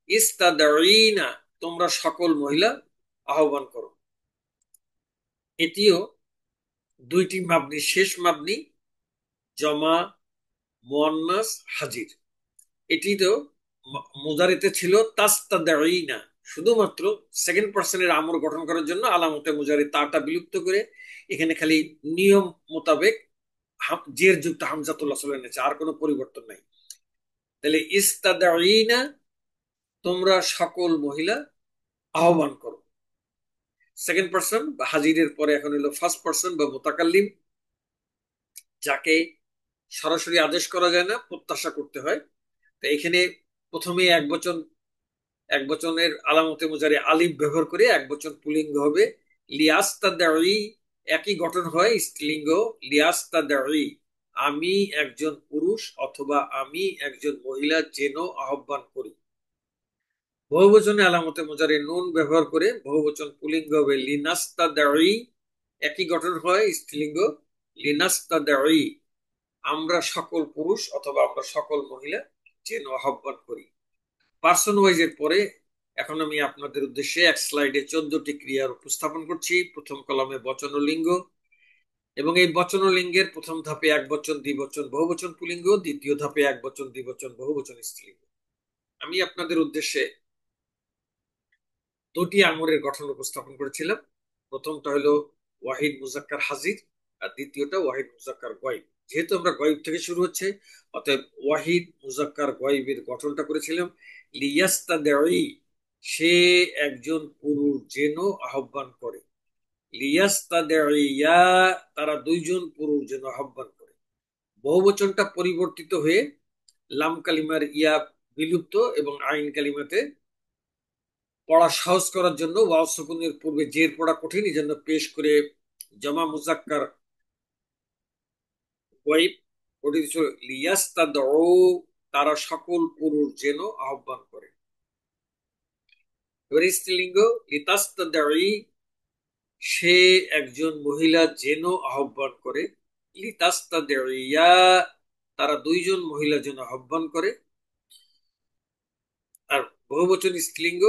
A: ইস্তাদাইনা, তোমরা সকল মহিলা আহ্বান করো। এটিও দুইটি মাবনি, শেষ মাবনি, জমা মুয়ান্নাস হাজির। এটি তো মুজারিতে ছিল তাস্তাদাইনা, শুধুমাত্র সেকেন্ড পার্সনের আমর গঠন করার জন্য আলামতে মুজারি তাটা বিলুপ্ত করে এখানে খালি নিয়ম মোতাবেক জের যুক্ত হামজাতুল্লাহ চলে এনেছে, আর কোনো পরিবর্তন নাই। তাহলে ইস্তাদাইনা, তোমরা সকল মহিলা আহ্বান করো। সেকেন্ড পার্সন বা হাজিরের পরে এখন হলো ফার্স্ট পার্সন বা মুতাকাল্লিম, যাকে সরাসরি আদেশ করা যায় না, প্রত্যাশা করতে হয়। তো এখানে প্রথমে এক বচনের আলামতে মুজারি আলিফ ব্যবহার করে এক বচন পুলিঙ্গ হবে। লিয়াস্তাদাই, একই গঠন হয় স্ত্রীলিঙ্গ লিয়াস্তাদাই, আমি একজন পুরুষ অথবা আমি একজন মহিলা যেন আহ্বান করি। বহুবচনে আলামতে মুজারি নুন ব্যবহার করে বহুবচন পুলিঙ্গ হবে লিনাস্তাদাই, একই গঠন হয় স্ত্রীলিঙ্গ লিনাস্তাদাই, আমরা সকল পুরুষ অথবা আমরা সকল মহিলা যেন আহ্বান করি। পার্সন ওয়াইজ এর পরে এখন আমি আপনাদের উদ্দেশ্যে এক স্লাইডে 14টি ক্রিয়ার উপস্থাপন করছি। প্রথম কলামে বচন ও লিঙ্গ, এবং এই বচন ও লিঙ্গের প্রথম ধাপে এক বচন দ্বিবচন বহুবচন পুলিঙ্গ, দ্বিতীয় ধাপে এক বচন দ্বিবচন বহুবচন স্ত্রীলিঙ্গ। আমি আপনাদের উদ্দেশ্যে দুটি আমরের গঠন উপস্থাপন করেছিলাম। প্রথমটা হলো ওয়াহিদ মুজাক্কার হাজির, আর দ্বিতীয়টা ওয়াহিদ মুজাক্কার গয়ব। যেহেতু আমরা গয়ব থেকে শুরু হচ্ছে, অতএব ওয়াহিদ মুজাক্কার গয়বের গঠনটা করেছিলাম লিয়াস্তাদাই, সে একজন পুরুষ যেন আহ্বান করে। লিয়াস্তাদাইয়া, তারা দুইজন পুরুষ যেন আহ্বান করে। বহুবচনটা পরিবর্তিত হয়ে লাম কালিমার ইয়া বিলুপ্ত এবং আইন কালিমাতে পড়া সহজ করার জন্য ওয়াও সুকুনের পূর্বে জের পড়া কঠিন, এই জন্য পেশ করে জমা মুজাক্কার গয়ব গঠিত ছিল লিয়াস্তাদাউ, তারা সকল পুরুষ যেন আহ্বান করে। এবার স্ত্রীলিঙ্গ লিতাস্তাদাই, সে একজন মহিলা যেন আহ্বান করে। লিতাস্তাদাইয়া, তারা দুইজন মহিলা যেন আহ্বান করে। আর বহুবচন স্ত্রীলিঙ্গ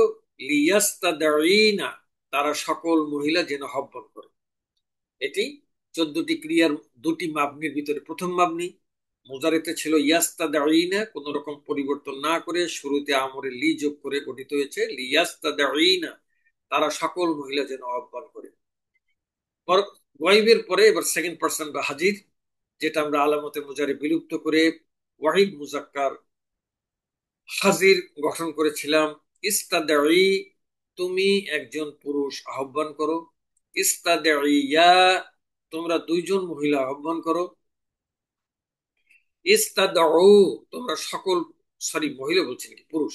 A: লিয়াস্তাদাইনা, তারা সকল মহিলা যেন আহ্বান করে। এটি 14টি ক্রিয়ার দুটি মাবনির ভিতরে প্রথম মাবনি। মুজারিতে ছিল ইয়াস্তাদাইনা, কোন রকম পরিবর্তন না করে শুরুতে আমরে লি যোগ করে গঠিত হয়েছে লিয়াস্তাদাইনা, তারা সকল মহিলা যেন আহ্বান করে। গয়বের পরে এবার সেকেন্ড পার্সন বা হাজির, যেটা আমরা আলামতে মুজারি বিলুপ্ত করে ওয়াহিদ মুজাক্কার হাজির গঠন করেছিলাম। ইস্তাদাই, তুমি একজন পুরুষ আহ্বান করো। ইস্তাদাইয়া, তোমরা দুইজন মহিলা আহ্বান করো। ইস্তাদাউ, তোমরা সকল, সরি মহিলা বলছি নাকি, পুরুষ।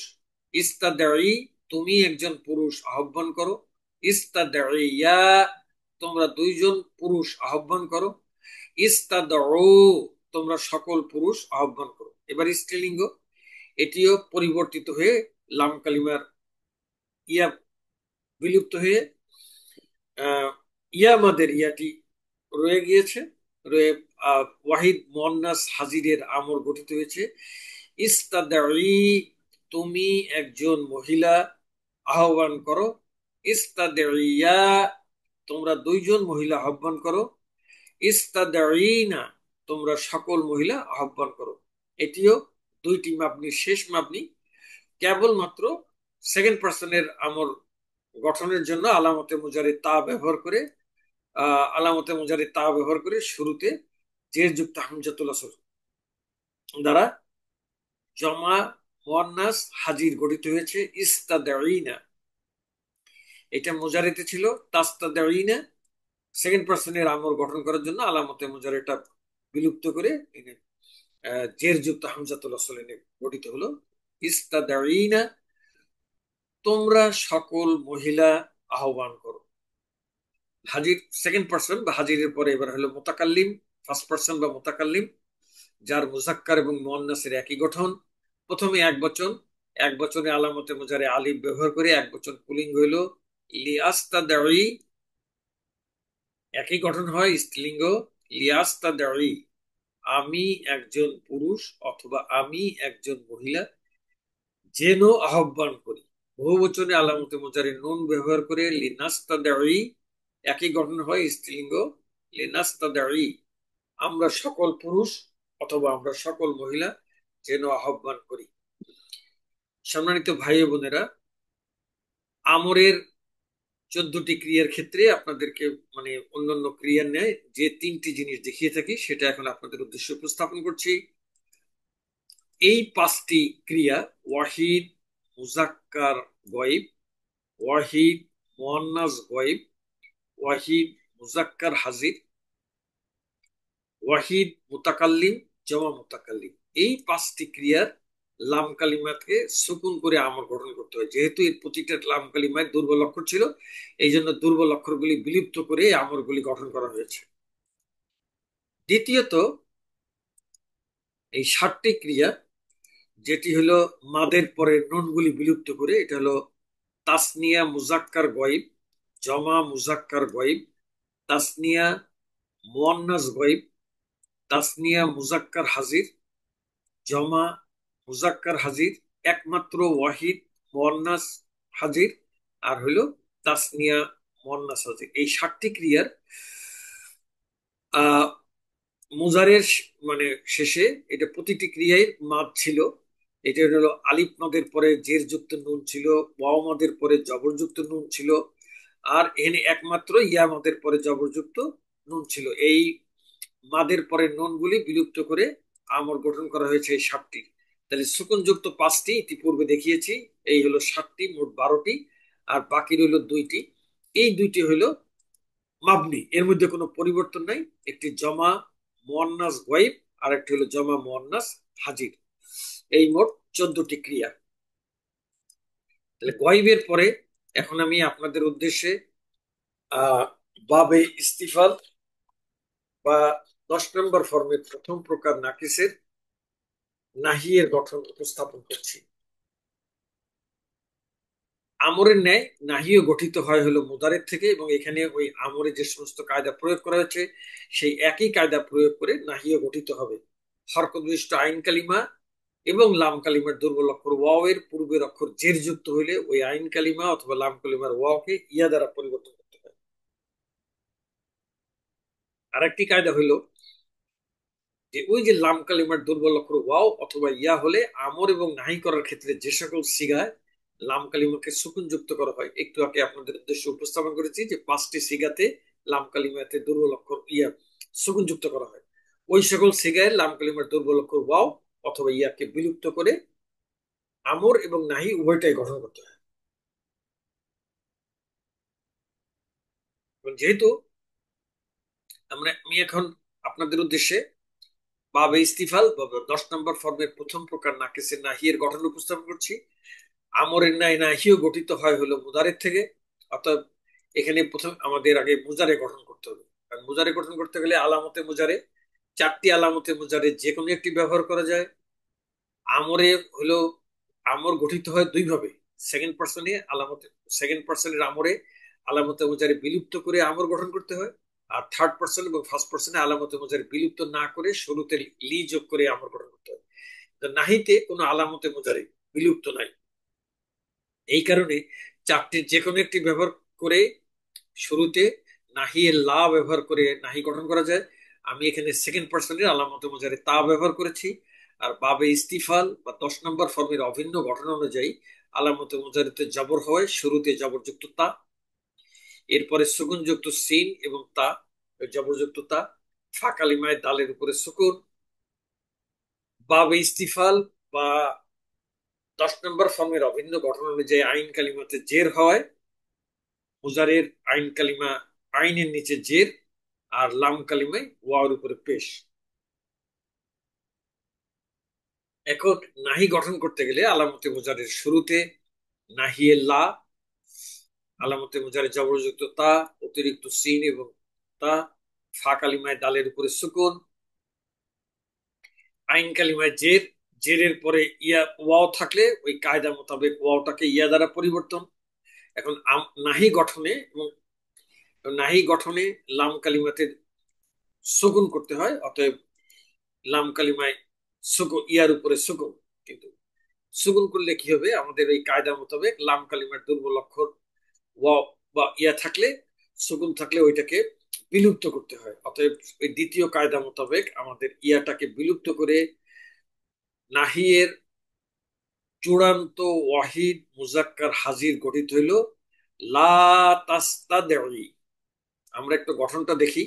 A: ইস্তাদাই, তুমি একজন পুরুষ আহ্বান করো। ইস্তাদাইয়া, তোমরা দুইজন পুরুষ আহ্বান করো। ইস্তাদাউ, তোমরা সকল পুরুষ আহ্বান করো। এবার স্ত্রীলিঙ্গ, এটিও পরিবর্তিত হয়ে লাম কালিমার ইয়া বিলুপ্ত হয়ে ইয়ামাদের ইয়াটি রয়ে গিয়েছে, রয়ে ওয়াহিদ মুয়ান্নাস হাজিরের আমর গঠিত হয়েছে। ইস্তাদাই, তুমি একজন মহিলা আহ্বান করো। ইস্তাদাইয়া, তোমরা দুইজন মহিলা আহ্বান করো। ইস্তাদাইনা, তোমরা সকল মহিলা আহ্বান করো। এটিও দুইটি মাবনি, শেষ মাবনি। কেবলমাত্র সেকেন্ড পার্সনের আমর গঠনের জন্য আলামতে মুজারি তা ব্যবহার করে শুরুতে জের যুক্ত হামজাতুল আসর দ্বারা জমা মুয়ান্নাস হাজির গঠিত হয়েছে ইস্তাদাইনা। এটা মুজারিতে ছিল তাস্তাদাইনা, সেকেন্ড পার্সনের আমর গঠন করার জন্য আলামতে মুজারিটা বিলুপ্ত করে এনে জের যুক্ত হামজাতুল ওয়াসল এনে গঠিত হলো ইস্তাদাইনা, তোমরা সকল মহিলা আহ্বান করো। হাজির সেকেন্ড পার্সন বা হাজিরের পরে এবার হলো মুতাকাল্লিম, ফার্স্ট পার্সন বা মুতাকাল্লিম, যার মুজাক্কার এবং মুয়ান্নাসের একই গঠন। প্রথমে এক বচন, এক বচনে আলামতে মুজারে আলিফ ব্যবহার করে এক বচন পুলিঙ্গ হইল লিয়াস্তাদাই, একই গঠন হয় স্ত্রীলিঙ্গ লিয়াস্তাদাই, আমি একজন পুরুষ অথবা আমি একজন মহিলা যেন আহ্বান করি। বহু বচনে আলামতে মুজারে নুন ব্যবহার করে লিনাস্তাদাই, একই গঠন হয় স্ত্রীলিঙ্গ লিনাস্তাদাই, আমরা সকল পুরুষ অথবা আমরা সকল মহিলা যেন আহ্বান করি। সম্মানিত ভাই বোনেরা, আমরের 14টি ক্রিয়ার ক্ষেত্রে আপনাদেরকে মানে অন্যান্য ক্রিয়ার ন্যায় যে 3টি জিনিস দেখিয়ে থাকি সেটা এখন আপনাদের উদ্দেশ্যে উপস্থাপন করছি। এই 5টি ক্রিয়া ওয়াহিদ মুজাক্কার গয়েব, ওয়াহিদ মুয়ান্নাস গয়েব, ওয়াহিদ মুজাক্কার হাজির, ওয়াহিদ মুতাকাল্লিম, জমা মুতাকাল্লিম, এই 5টি ক্রিয়ার লাম কালিমাকে সুকুন করে আমর গঠন করতে হয়। যেহেতু এর প্রতিটা লাম কালিমায় দুর্বল অক্ষর ছিল, এই জন্য দুর্বল অক্ষরগুলি বিলুপ্ত করে আমরগুলি গঠন করা হয়েছে। দ্বিতীয়ত, এই 7টি ক্রিয়া যেটি হলো মাদের পরে নুনগুলি বিলুপ্ত করে, এটা হলো তাসনিয়া মুজাক্কার গয়েব, জমা মুজাক্কার গয়েব, তাসনিয়া মুয়ান্নাস গয়েব, তাসনিয়া মুজাক্কার হাজির, জমা মুজাক্কার হাজির, একমাত্র ওয়াহিদ মুয়ান্নাস হাজির, আর হলো তাসনিয়া মুয়ান্নাস হাজির। এই 7টি ক্রিয়ার আহ মুজারের মানে শেষে এটা প্রতিটি ক্রিয়ায় মাদ ছিল। এটা হলো আলিফ মাদের পরে জের যুক্ত নুন ছিল, ওয়াও মাদের পরে জবরযুক্ত নুন ছিল, আর এখানে একমাত্র ইয়া মাদের পরে জবরযুক্ত নুন ছিল। এই মাদের পরে নুনগুলি বিলুপ্ত করে আমর গঠন করা হয়েছে এই 7টি। তাহলে সুকুনযুক্ত 5টি ইতিপূর্বে দেখিয়েছি, এই হলো 7টি, মোট 12টি, আর বাকি রইল 2টি। এই 2টি হলো মাবনি, এর মধ্যে কোনো পরিবর্তন নাই। একটি জমা মুয়ান্নাস গয়েব আর একটি হলো জমা মুয়ান্নাস হাজির। এই মোট 14টি ক্রিয়া। তাহলে গয়েবের পরে এখন আমি আপনাদের উদ্দেশ্যে বাবে ইস্তিফাল বা 10 নম্বর ফর্মের প্রথম প্রকার নাকিসের নাহিয়ের গঠন উপস্থাপন করছি। আমরের ন্যায় নাহিও গঠিত হয় হলো মুদারের থেকে, এবং এখানে ওই আমরে যে সমস্ত কায়দা প্রয়োগ করা হয়েছে সেই একই কায়দা প্রয়োগ করে নাহিও গঠিত হবে। হরকত বিশিষ্ট আইন কালিমা এবং লাম কালিমার দুর্বল অক্ষর ওয়াও এর পূর্বের অক্ষর জের যুক্ত হইলে ওই আইন কালিমা অথবা লাম কালিমার ওয়াওকে ইয়া দ্বারা পরিবর্তন করতে হয়। আরেকটি কায়দা হইল যে ওই যে লাম কালিমার দুর্বল অক্ষর ওয়াও অথবা ইয়া হলে আমর এবং নাহি করার ক্ষেত্রে যে সকল সিগায় লাম কালিমাকে সুকুন যুক্ত করা হয়, একটু আগে আপনাদের উদ্দেশ্যে উপস্থাপন করেছি যে 5টি সিগাতে লাম কালিমাতে দুর্বল অক্ষর ইয়া সুকুন যুক্ত করা হয়। ওই সকল সিগায় লাম কালিমার দুর্বল অক্ষর ওয়াও অথবা ইয়াকে বিলুপ্ত করে আমর এবং নাহি উভয়টাই গঠন করতে হয়। যেহেতু আমি এখন আপনাদের উদ্দেশ্যে বাবে ইস্তিফাল বা 10 নম্বর ফর্মের প্রথম প্রকার নাকিসের নাহিয়ের গঠন উপস্থাপন করছি। আমরের ন্যায় নাহিও গঠিত হয় হলো মুদারের থেকে, অর্থাৎ এখানে প্রথম আমাদের আগে মুজারে গঠন করতে হবে। কারণ মুজারে গঠন করতে গেলে আলামতে মুজারে 4টি আলামতে মুজারে যে কোনো একটি ব্যবহার করা যায়। আমরে হলো আমর গঠিত হয় 2 ভাবে। সেকেন্ড পার্সনে আলামতে, সেকেন্ড পার্সনের আমরে আলামতে মুজারে বিলুপ্ত করে আমর গঠন করতে হয়, আর থার্ড পার্সন এবং ফার্স্ট পার্সনে আলামতে মুজারে বিলুপ্ত না করে শুরুতে লি যোগ করে আমর গঠন করতে হয়। নাহিতে কোনো আলামতে মুজারে বিলুপ্ত নাই, এই কারণে 4টির যে কোনো একটি ব্যবহার করে শুরুতে নাহি এর লা ব্যবহার করে নাহি গঠন করা যায়। আমি এখানে সেকেন্ড পার্সনের আলামতে মুজারে তা ব্যবহার করেছি। আর বাবে ইস্তিফাল বা 10 নম্বর ফর্মের অভিন্ন গঠন অনুযায়ী আলামতে মুজারেতে জবর হয়, শুরুতে জবরযুক্ত তা, এরপরে সুকুনযুক্ত সিন এবং তা, জবরযুক্ত তা, ফা কালিমায় দালের উপরে সুকুন। বাবে ইস্তিফাল বা 10 নম্বর ফর্মের অভিন্ন গঠন অনুযায়ী আইন কালিমাতে জের হয়, মুজারের আইন কালিমা, আইনের নিচে জের, আর লাম কালিমায় ওয়াওর উপরে পেশ। এখন নাহি গঠন করতে গেলে আলামতে মুজারের শুরুতে নাহিয়ে লা, আলামতে মুজারে জবরযুক্ত তা, অতিরিক্ত সিন এবং তা, ফা কালিমায় দালের উপরে সুকুন, আইন কালিমায় জের, জেরের পরে ইয়া ওয়াও থাকলে ওই কায়দা মোতাবেক ওয়াওটাকে ইয়া দ্বারা পরিবর্তন। এখন নাহি গঠনে এবং নাহি গঠনে লাম কালিমাতে সুকুন করতে হয়, অতএব লাম কালিমায় সুকুন, ইয়ার উপরে সুকুন। কিন্তু সুকুন করলে কি হবে, আমাদের ওই কায়দা মোতাবেক লাম কালিমার দুর্বল অক্ষর ওয়াও বা ইয়া থাকলে, সুকুন থাকলে ওইটাকে বিলুপ্ত করতে হয়। অতএব ওই দ্বিতীয় কায়দা মোতাবেক আমাদের ইয়াটাকে বিলুপ্ত করে নাহিয়ের চূড়ান্ত ওয়াহিদ মুজাক্কার হাজির গঠিত হইল লা তাস্তাদি। আমরা একটু গঠনটা দেখি।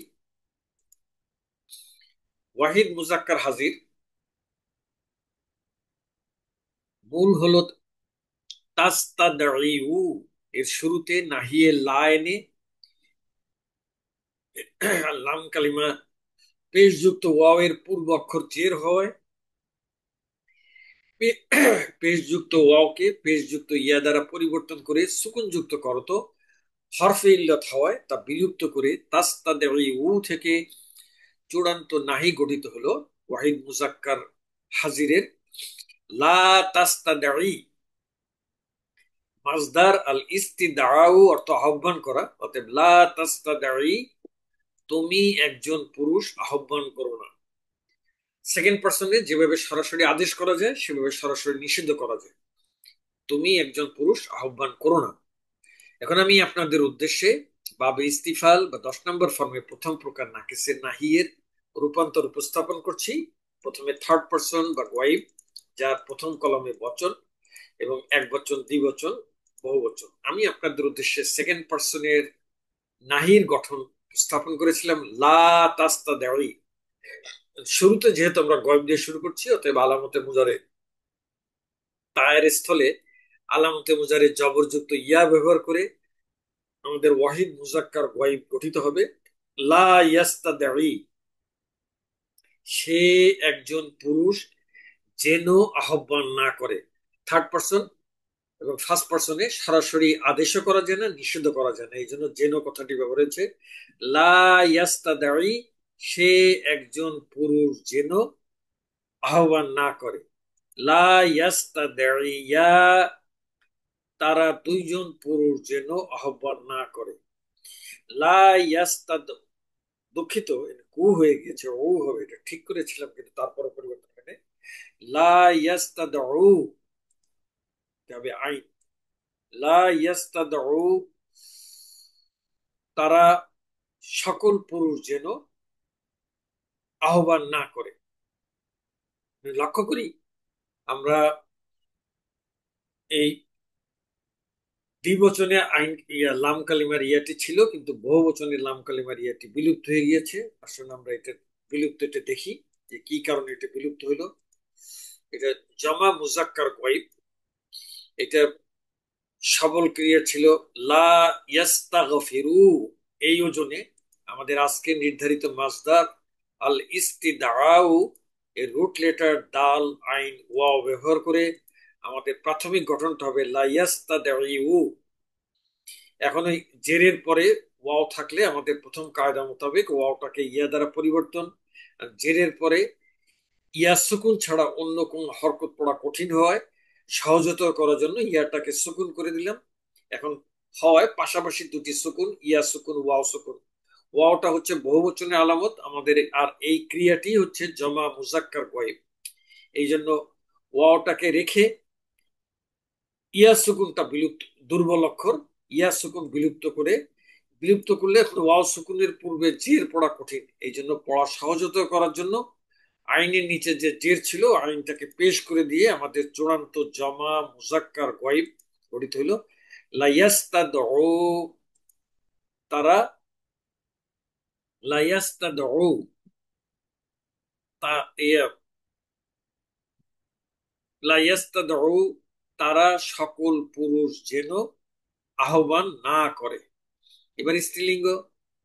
A: ওয়াহিদ মুজাক্কার হাজির মূল হলো তাস্তাদিউ, এর শুরুতে নাহিয়ে লা এনে লাম কালিমা পেশযুক্ত ওয়াও এর পূর্ব অক্ষর জের হয়, পেশযুক্ত ওয়াওকে পেশযুক্ত ইয়া দ্বারা পরিবর্তন করে সুকুনযুক্ত করতো, হরফে ইল্লাত হওয়ায় তা বিলুপ্ত করে তাস্তাদিউ থেকে চূড়ান্ত নাহি গঠিত হলো ওয়াহিদ মুজাক্কার হাজিরের লা তাস্তাদি। মাজদার আল ইস্তিদাউ অর্থ আহ্বান করা, অতএব লা তাস্তাদি, তুমি একজন পুরুষ আহ্বান করো না। সেকেন্ড পার্সনে যেভাবে সরাসরি আদেশ করা যায় সেভাবে সরাসরি নিষিদ্ধ করা যায়, তুমি একজন পুরুষ আহ্বান করো না। এখন আমি আপনাদের উদ্দেশ্যে বাবে ইস্তিফাল বা 10 নম্বর ফর্মের প্রথম প্রকার নাকিসের নাহিয়ের রূপান্তর উপস্থাপন করছি। প্রথমে থার্ড পার্সন বা ওয়াইব, যার প্রথম কলমে বচন এবং এক বচন, দ্বিবচন, বহুবচন। আমি আপনাদের উদ্দেশ্যে সেকেন্ড পার্সনের নাহির গঠন স্থাপন করেছিলাম লা তাস্তাদি। শুরুতে যেহেতু আমরা গয়েব দিয়ে শুরু করছি, অতএব আলামতে মুজারে তায়ের স্থলে আলামতে মুজারে জবরযুক্ত ইয়া ব্যবহার করে আমাদের ওয়াহিদ মুজাক্কার গয়েব গঠিত হবে লা ইয়াস্তাদি, সে একজন পুরুষ যেন আহ্বান না করে। থার্ড পার্সন এবং ফার্স্ট পার্সনে সরাসরি আদেশও করা যায় না, নিষিদ্ধ করা যায় না, এই জন্য যেন কথাটি ব্যবহার হয়েছে লা ইয়াস্তাদি, সে একজন পুরুষ যেন আহ্বান না করে। লা ইয়াস্তাদিয়া, তারা দুইজন পুরুষ যেন আহ্বান না করে। লা ইয়াস্তাদ, দুঃখিত কু হয়ে গেছে, ও হবে, এটা ঠিক করেছিলাম কিন্তু তারপরে পরিবর্তন করে লা ইয়াস্তাদউ, তবে আইন লা ইয়াস্তাদউ, তারা সকল পুরুষ যেন আহ্বান না করে। লক্ষ্য করি আমরা এই দ্বিবচনে আইন লাম কালিমার ইয়াটি ছিল, কিন্তু বহু বচনের লাম কালিমার ইয়াটি বিলুপ্ত হয়ে গিয়েছে। আসলে আমরা এটা বিলুপ্ত, এটা দেখি যে কি কারণে এটা বিলুপ্ত হলো। এটা জমা মুজাক্কার গয়েব, এটা সবল ক্রিয়া ছিল লা ইয়াস্তাগফিরু, এই ওজনে আমাদের আজকে নির্ধারিত মাসদার আল ইস্তিদাউ এর রুট লেটার দাল আইন ওয়াও ব্যবহার করে আমাদের প্রাথমিক গঠনটা হবে লা ইয়াস্তাদিউ। এখন ওই জেরের পরে ওয়াও থাকলে আমাদের প্রথম কায়দা মোতাবেক ওয়াওটাকে ইয়া দ্বারা পরিবর্তন, আর জেরের পরে ইয়া সুকুন ছাড়া অন্য কোন হরকত পড়া কঠিন হয়, সহজতর করার জন্য ইয়াটাকে সুকুন করে দিলাম। এখন হয় পাশাপাশি দুটি সুকুন, ইয়া সুকুন, ওয়াও সুকুন। ওয়াওটা হচ্ছে বহুবচনের আলামত আমাদের, আর এই ক্রিয়াটি হচ্ছে জমা মুজাক্কার গয়েব। এই জন্য ওয়াওটাকে রেখে ইয়া সুকুনটা বিলুপ্ত, দুর্বল অক্ষর ইয়া সুকুন বিলুপ্ত করে, বিলুপ্ত করলে এখন ওয়াও সুকুনের পূর্বে জের পড়া কঠিন, এই জন্য পড়া সহজতর করার জন্য আইনের নিচে যে জের ছিল আইনটাকে পেশ করে দিয়ে আমাদের চূড়ান্ত জমা মুজাক্কার গয়েব গঠিত হইল লা ইয়াস্তাদউ, তারা লা ইয়াস্তাদউ, তা লা ইয়াস্তাদউ, তারা সকল পুরুষ যেন আহ্বান না করে। এবার স্ত্রীলিঙ্গ,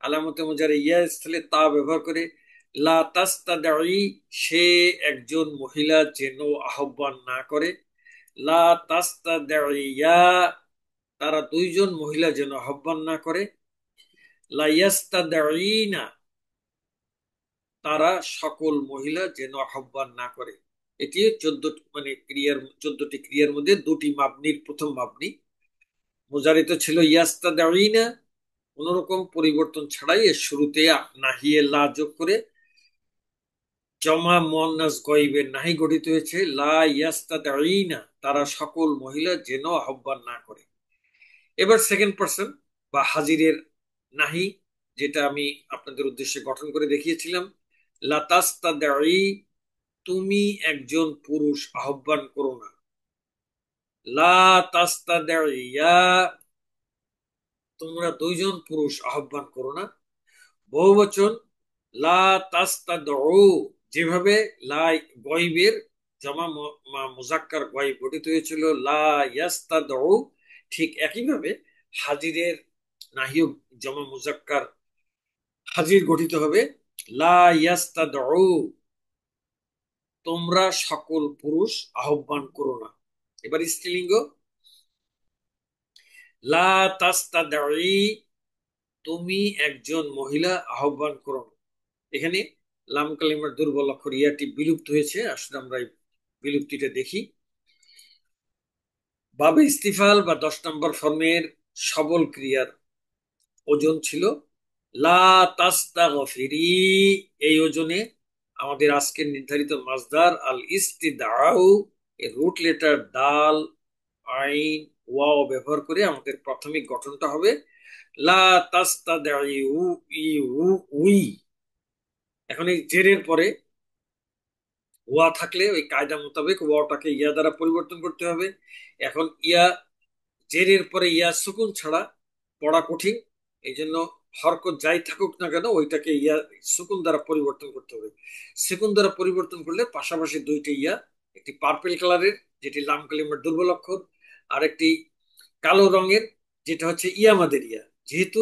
A: আলামতে মুজারে ইয়া স্থলে তা ব্যবহার করে লা তাস্তাদাই, সে একজন মহিলা যেন আহ্বান না করে। লা তাস্তাদাইয়া, তারা দুইজন মহিলা যেন আহ্বান না করে। লা ইয়াস্তাদাইনা, তারা সকল মহিলা যেন আহ্বান না করে। এটি 14 মানে ক্রিয়ার, 14টি ক্রিয়ার মধ্যে দুটি মাবনির প্রথম মাবনি। মুজারিত ছিল ইয়াস্তাদাইনা, কোন রকম পরিবর্তন ছাড়াই এর শুরুতে নাহিয়ে লা যোগ করে জমা মুয়ান্নাস গয়বের নাহি গঠিত হয়েছে লা ইয়াস্তাদাইনা, তারা সকল মহিলা যেন আহ্বান না করে। এবার সেকেন্ড পার্সন বা হাজিরের নাহি, যেটা আমি আপনাদের উদ্দেশ্যে গঠন করে দেখিয়েছিলাম। লা তাস্তাদাই, তুমি একজন পুরুষ আহ্বান করো না। লা তাস্তাদাইয়া, তোমরা দুইজন পুরুষ আহ্বান করো না। বহুবচন লা তাস্তাদউ, যেভাবে লা গয়বের জমা মুজাক্কার গয়ব গঠিত হয়েছিল লা ইয়াস্তাদউ, ঠিক একইভাবে হাজিরের নাহিও জমা মুজাক্কার হাজির গঠিত হবে লা ইয়াস্তাদউ, তোমরা সকল পুরুষ আহ্বান করো না। এবার স্ত্রীলিঙ্গ লা তাস্তাদঈ, তুমি একজন মহিলা আহ্বান করো না। এখানে লাম কালিমার দুর্বল অক্ষর ইয়াটি বিলুপ্ত হয়েছে, আসলে আমরা এই বিলুপ্তিটা দেখি। বাবে ইস্তিফাল বা 10 নম্বর ফর্মের সবল ক্রিয়ার ওজন ছিল লা তাস্তাগফিরি, এই ওজনে আমাদের আজকের নির্ধারিত মাসদার আল ইস্তিদাউ এর রুট লেটার দাল আইন ওয়াও ব্যবহার করে আমাদের প্রাথমিক গঠনটা হবে লা তাস্তাদাউ উই। এখন এই জেরের পরে ওয়া থাকলে ওই কায়দা মোতাবেক ওয়াটাকে ইয়া দ্বারা পরিবর্তন করতে হবে। এখন ইয়া, জেরের পরে ইয়া সুকুন ছাড়া পড়া কঠিন, এই জন্য হরকত যাই থাকুক না কেন ওইটাকে ইয়া সুকুন দ্বারা পরিবর্তন করতে হবে। সুকুন দ্বারা পরিবর্তন করলে পাশাপাশি দুইটি ইয়া, একটি পার্পেল কালারের যেটি লাম কালিমার দুর্বল অক্ষর, আর একটি কালো রঙের যেটা হচ্ছে ইয়ামাদের ইয়া। যেহেতু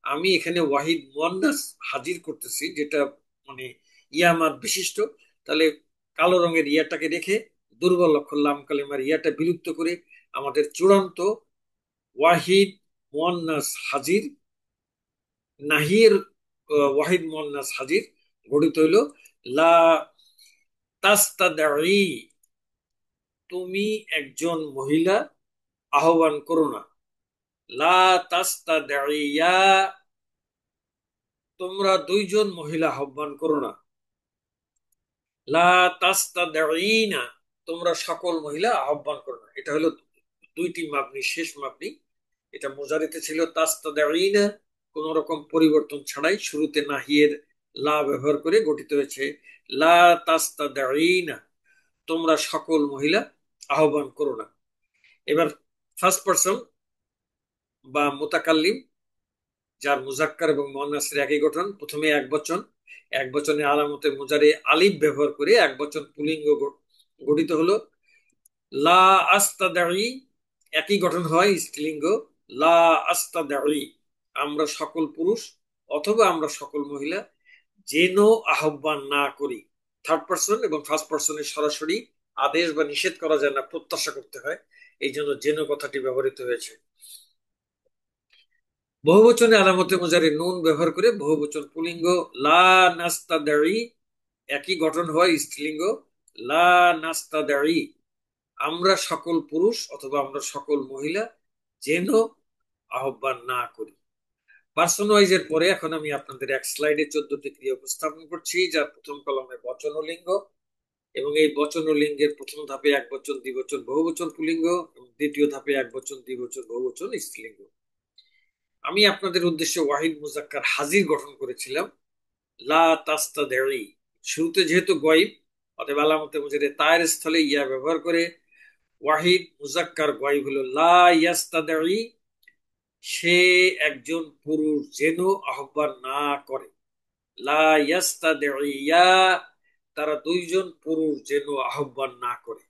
A: আমি এখানে ওয়াহিদ মুয়ান্নাস হাজির করতেছি যেটা মানে ইয়ামাদ বিশিষ্ট, তাহলে কালো রঙের ইয়াটাকে রেখে দুর্বল অক্ষর লাম কালিমার ইয়াটা বিলুপ্ত করে আমাদের চূড়ান্ত ওয়াহিদ মুয়ান্নাস হাজির নাহির ওয়াহিদ মুয়ান্নাস হাজির গঠিত হইল লা তাস্তাদাই, তুমি একজন মহিলা আহ্বান করো না। লা তাস্তাদাইয়া, তোমরা দুইজন মহিলা আহ্বান করো না। লা তাস্তাদাইনা, তোমরা সকল মহিলা আহ্বান করো না। এটা হলো দুইটি মাবনি, শেষ মাবনি। এটা মুজারিতে ছিল তাস্তাদাইনা, কোন রকম পরিবর্তন ছাড়াই শুরুতে নাহিয়ের লা ব্যবহার করে গঠিত হয়েছে লা তাস্তাদাইনা, তোমরা সকল মহিলা আহ্বান করো না। এবার ফার্স্ট পারসন বা মুতাকাল্লিম, যার মুজাক্কার এবং মুয়ান্নাসের একই গঠন, প্রথমে এক বচন, এক বচনে আলামতে মুজারে আলিফ ব্যবহার করে এক বচন পুলিঙ্গ গঠিত হলো লা আস্তাদাই, একই গঠন হয় স্ত্রীলিঙ্গ লা আস্তাদাই, আমরা সকল পুরুষ অথবা আমরা সকল মহিলা যেন আহ্বান না করি। থার্ড পার্সন এবং ফার্স্ট পার্সনের সরাসরি আদেশ বা নিষেধ করা যায় না, প্রত্যাশা করতে হয়, এই জন্য যেন কথাটি ব্যবহৃত হয়েছে। বহুবচনে আলামতে মুজারে নুন ব্যবহার করে বহুবচন পুলিঙ্গ লা নাস্তাদাই, একই গঠন হয় স্ত্রীলিঙ্গ লা নাস্তাদাই, আমরা সকল পুরুষ অথবা আমরা সকল মহিলা যেন আহ্বান না করি। পার্সন ওয়াইজের পরে এখন আমি আপনাদের এক স্লাইডে 14টি ক্রিয়া উপস্থাপন করছি, যার প্রথম কলমে বচন ও লিঙ্গ, এবং এই বচন ও লিঙ্গের প্রথম ধাপে এক বচন দ্বিবচন বহুবচন পুলিঙ্গ, এবং দ্বিতীয় ধাপে এক বচন দ্বিবচন বহুবচন স্ত্রীলিঙ্গ। আমি আপনাদের উদ্দেশ্যে ওয়াহিদ মুজাক্কার হাজির গঠন করেছিলাম লা তাস্তাদাই, শুরুতে যেহেতু গয়ব অতএব আলামতে মুজারে তায়ের স্থলে ইয়া ব্যবহার করে ওয়াহিদ মুজাক্কার গয়ব হলো লা ইয়াস্তাদাই, সে একজন পুরুষ যেন আহ্বান না করে। লা ইয়াস্তাদাইয়া, তারা দুইজন পুরুষ যেন আহ্বান না করে।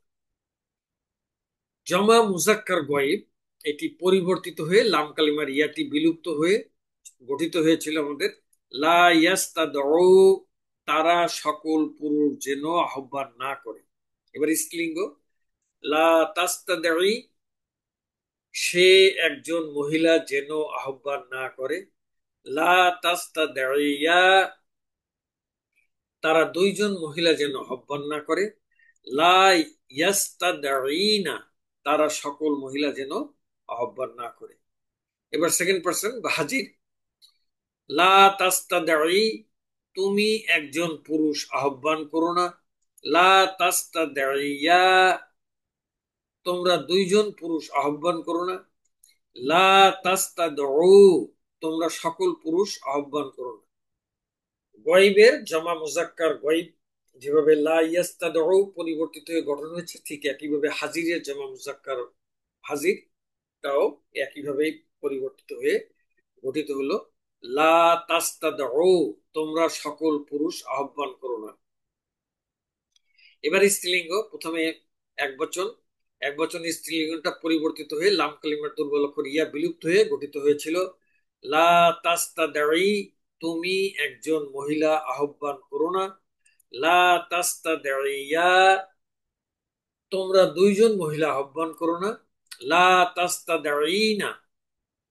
A: জমা মুজাক্কার গয়ব, এটি পরিবর্তিত হয়ে লাম কালিমার ইয়াটি বিলুপ্ত হয়ে গঠিত হয়েছিল আমাদের লা ইয়াস্তাদউ, তারা সকল পুরুষ যেন আহ্বান না করে। এবার স্ত্রীলিঙ্গ লা তাস্তাদঈ, সে একজন মহিলা যেন আহ্বান না করে। লা তাস্তাদঈয়া, তারা দুইজন মহিলা যেন আহ্বান না করে। লা ইয়াস্তাদঈনা, তারা সকল মহিলা যেন আহ্বান না করে। এবার সেকেন্ড পার্সন বা হাজির লা তাস্তাদঈ, তুমি একজন পুরুষ আহ্বান করো না। লা তাস্তাদঈয়া, তোমরা দুইজন পুরুষ আহ্বান করো না। লা তাস্তাদউ, তোমরা সকল পুরুষ আহ্বান করো না। গয়বের জামা মুজাক্কার গয়ব যেভাবে লা ইয়াস্তাদউ পরিবর্তিত হয়ে গঠন হয়েছে, ঠিক একইভাবে হাজিরের জামা মুজাক্কার হাজির টাও একইভাবে পরিবর্তিত হয়ে গঠিত হলো লা তাস্তাদউ, তোমরা সকল পুরুষ আহ্বান করো না। এবার স্ত্রীলিঙ্গ প্রথমে এক বচন, এক বচন স্ত্রীলিঙ্গটা পরিবর্তিত হয়ে লাম কালিমার দুর্বল অক্ষর ইয়া বিলুপ্ত হয়ে গঠিত হয়েছিল লা তাস্তাদঈ, তুমি একজন মহিলা আহ্বান করো না। লা তাস্তাদঈয়া, তোমরা দুইজন মহিলা আহ্বান করো না। লা তাস্তাদঈনা,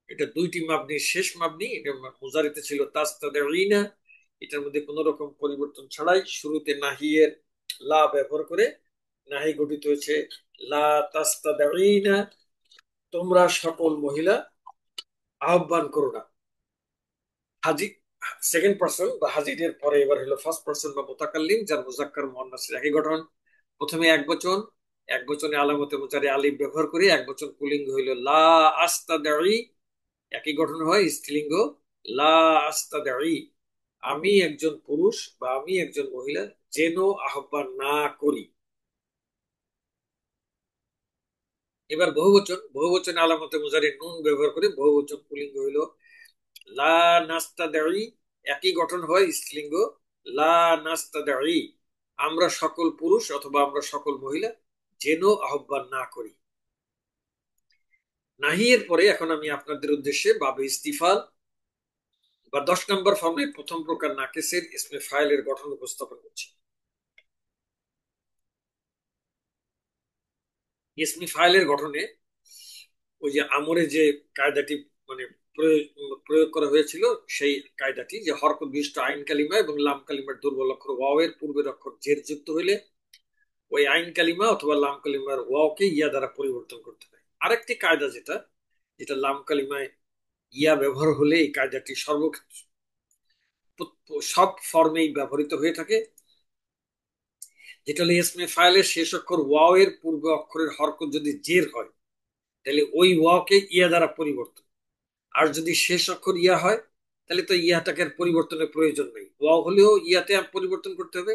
A: এটা দুইটি মাবনির শেষ মাবনি, এটা মুজারিতে ছিল তাস্তাদঈনা, এটার মধ্যে কোন রকম পরিবর্তন ছাড়াই শুরুতে নাহিয়ের লা ব্যবহার করে নাহি গঠিত হয়েছে লা তাস্তাদঈনা, তোমরা সকল মহিলা আহ্বান করো না। হাজি সেকেন্ড পার্সন বা হাজিরের পরে এবার হলো ফার্স্ট পার্সন বা মুতাকাল্লিম, যার মুজাক্কার মুয়ান্নাসের একই গঠন। প্রথমে এক বচন, এক বচনে আলামতে মুজারি আলিফ ব্যবহার করে এক বচন পুলিঙ্গ হইল লা আস্তাদঈ, একই গঠন হয় স্ত্রীলিঙ্গ লা আস্তাদঈ, আমি একজন পুরুষ বা আমি একজন মহিলা যেন আহ্বান না করি। এবার বহুবচন, বহুবচনে আলামতে মুজারি নুন ব্যবহার করে বহুবচন পুলিঙ্গ হইল লা নাস্তাদঈ, একই গঠন হয় স্ত্রীলিঙ্গ লা নাস্তাদঈ, আমরা সকল পুরুষ অথবা আমরা সকল মহিলা যেন আহ্বান না করি। নাহিয়ের পরে এখন আমি আপনাদের উদ্দেশ্যে বাবে ইস্তিফাল বা 10 নম্বর ফর্মের প্রথম প্রকার নাকেসের ইসমে ফাইলের গঠন উপস্থাপন করছি। ইসমি ফাইলের গঠনে ওই যে আমরে যে কায়দাটি মানে প্রয়োগ করা হয়েছিল, সেই কায়দাটি যে হরকত বিশিষ্ট আইন কালিমা এবং লাম কালিমার দুর্বল অক্ষর ওয়াও এর পূর্বের অক্ষর জের যুক্ত হইলে ওই আইন কালিমা অথবা লাম কালিমার ওয়াওকে ইয়া দ্বারা পরিবর্তন করতে হয়। আরেকটি কায়দা যেটা, যেটা লাম কালিমায় ইয়া ব্যবহার হলে এই কায়দাটি সব ফর্মেই ব্যবহৃত হয়ে থাকে, যেটা হলো ইসমে ফাইলের শেষ অক্ষর ওয়াও এর পূর্ব অক্ষরের হরকত যদি জের হয় তাহলে ওই ওয়াওকে ইয়া দ্বারা পরিবর্তন, আর যদি শেষ অক্ষর ইয়া হয় তাহলে তো ইয়াটাকে পরিবর্তনের প্রয়োজন নেই, ওয়াও হলেও ইয়াতে পরিবর্তন করতে হবে।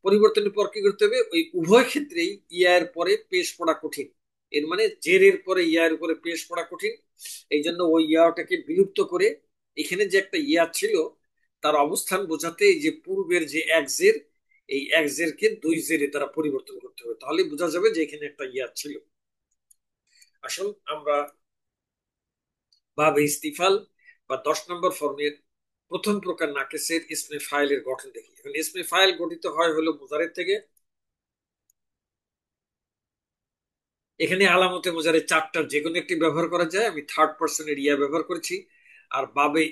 A: পরিবর্তনের পর কি করতে হবে, ওই উভয় ক্ষেত্রেই ইয়ার পরে পেশ পড়া কঠিন, এর মানে জেরের পরে ইয়ার উপরে পেশ পড়া কঠিন। এই জন্য ওই ইয়াটাকে বিলুপ্ত করে এখানে যে একটা ইয়া ছিল তার অবস্থান বোঝাতে এই যে পূর্বের যে এক জের, এই এক জেরকে দুই জেরে তারা পরিবর্তন করতে হবে, তাহলে বোঝা যাবে যে এখানে একটা ইয়া ছিল। আসুন আমরা বাবে ইস্তিফাল বা 10 নম্বর ফর্মের প্রথম প্রকার নাকেসের ইসমে ফাইলের গঠন দেখি। এখন ইসমে ফাইল গঠিত হয় হলো মুজারের থেকে। এখানে আলামতে মুজারে চারটার যে কোনো একটি ব্যবহার করা যায়, আমি থার্ড পার্সনের ইয়া ব্যবহার করেছি। আর বাবে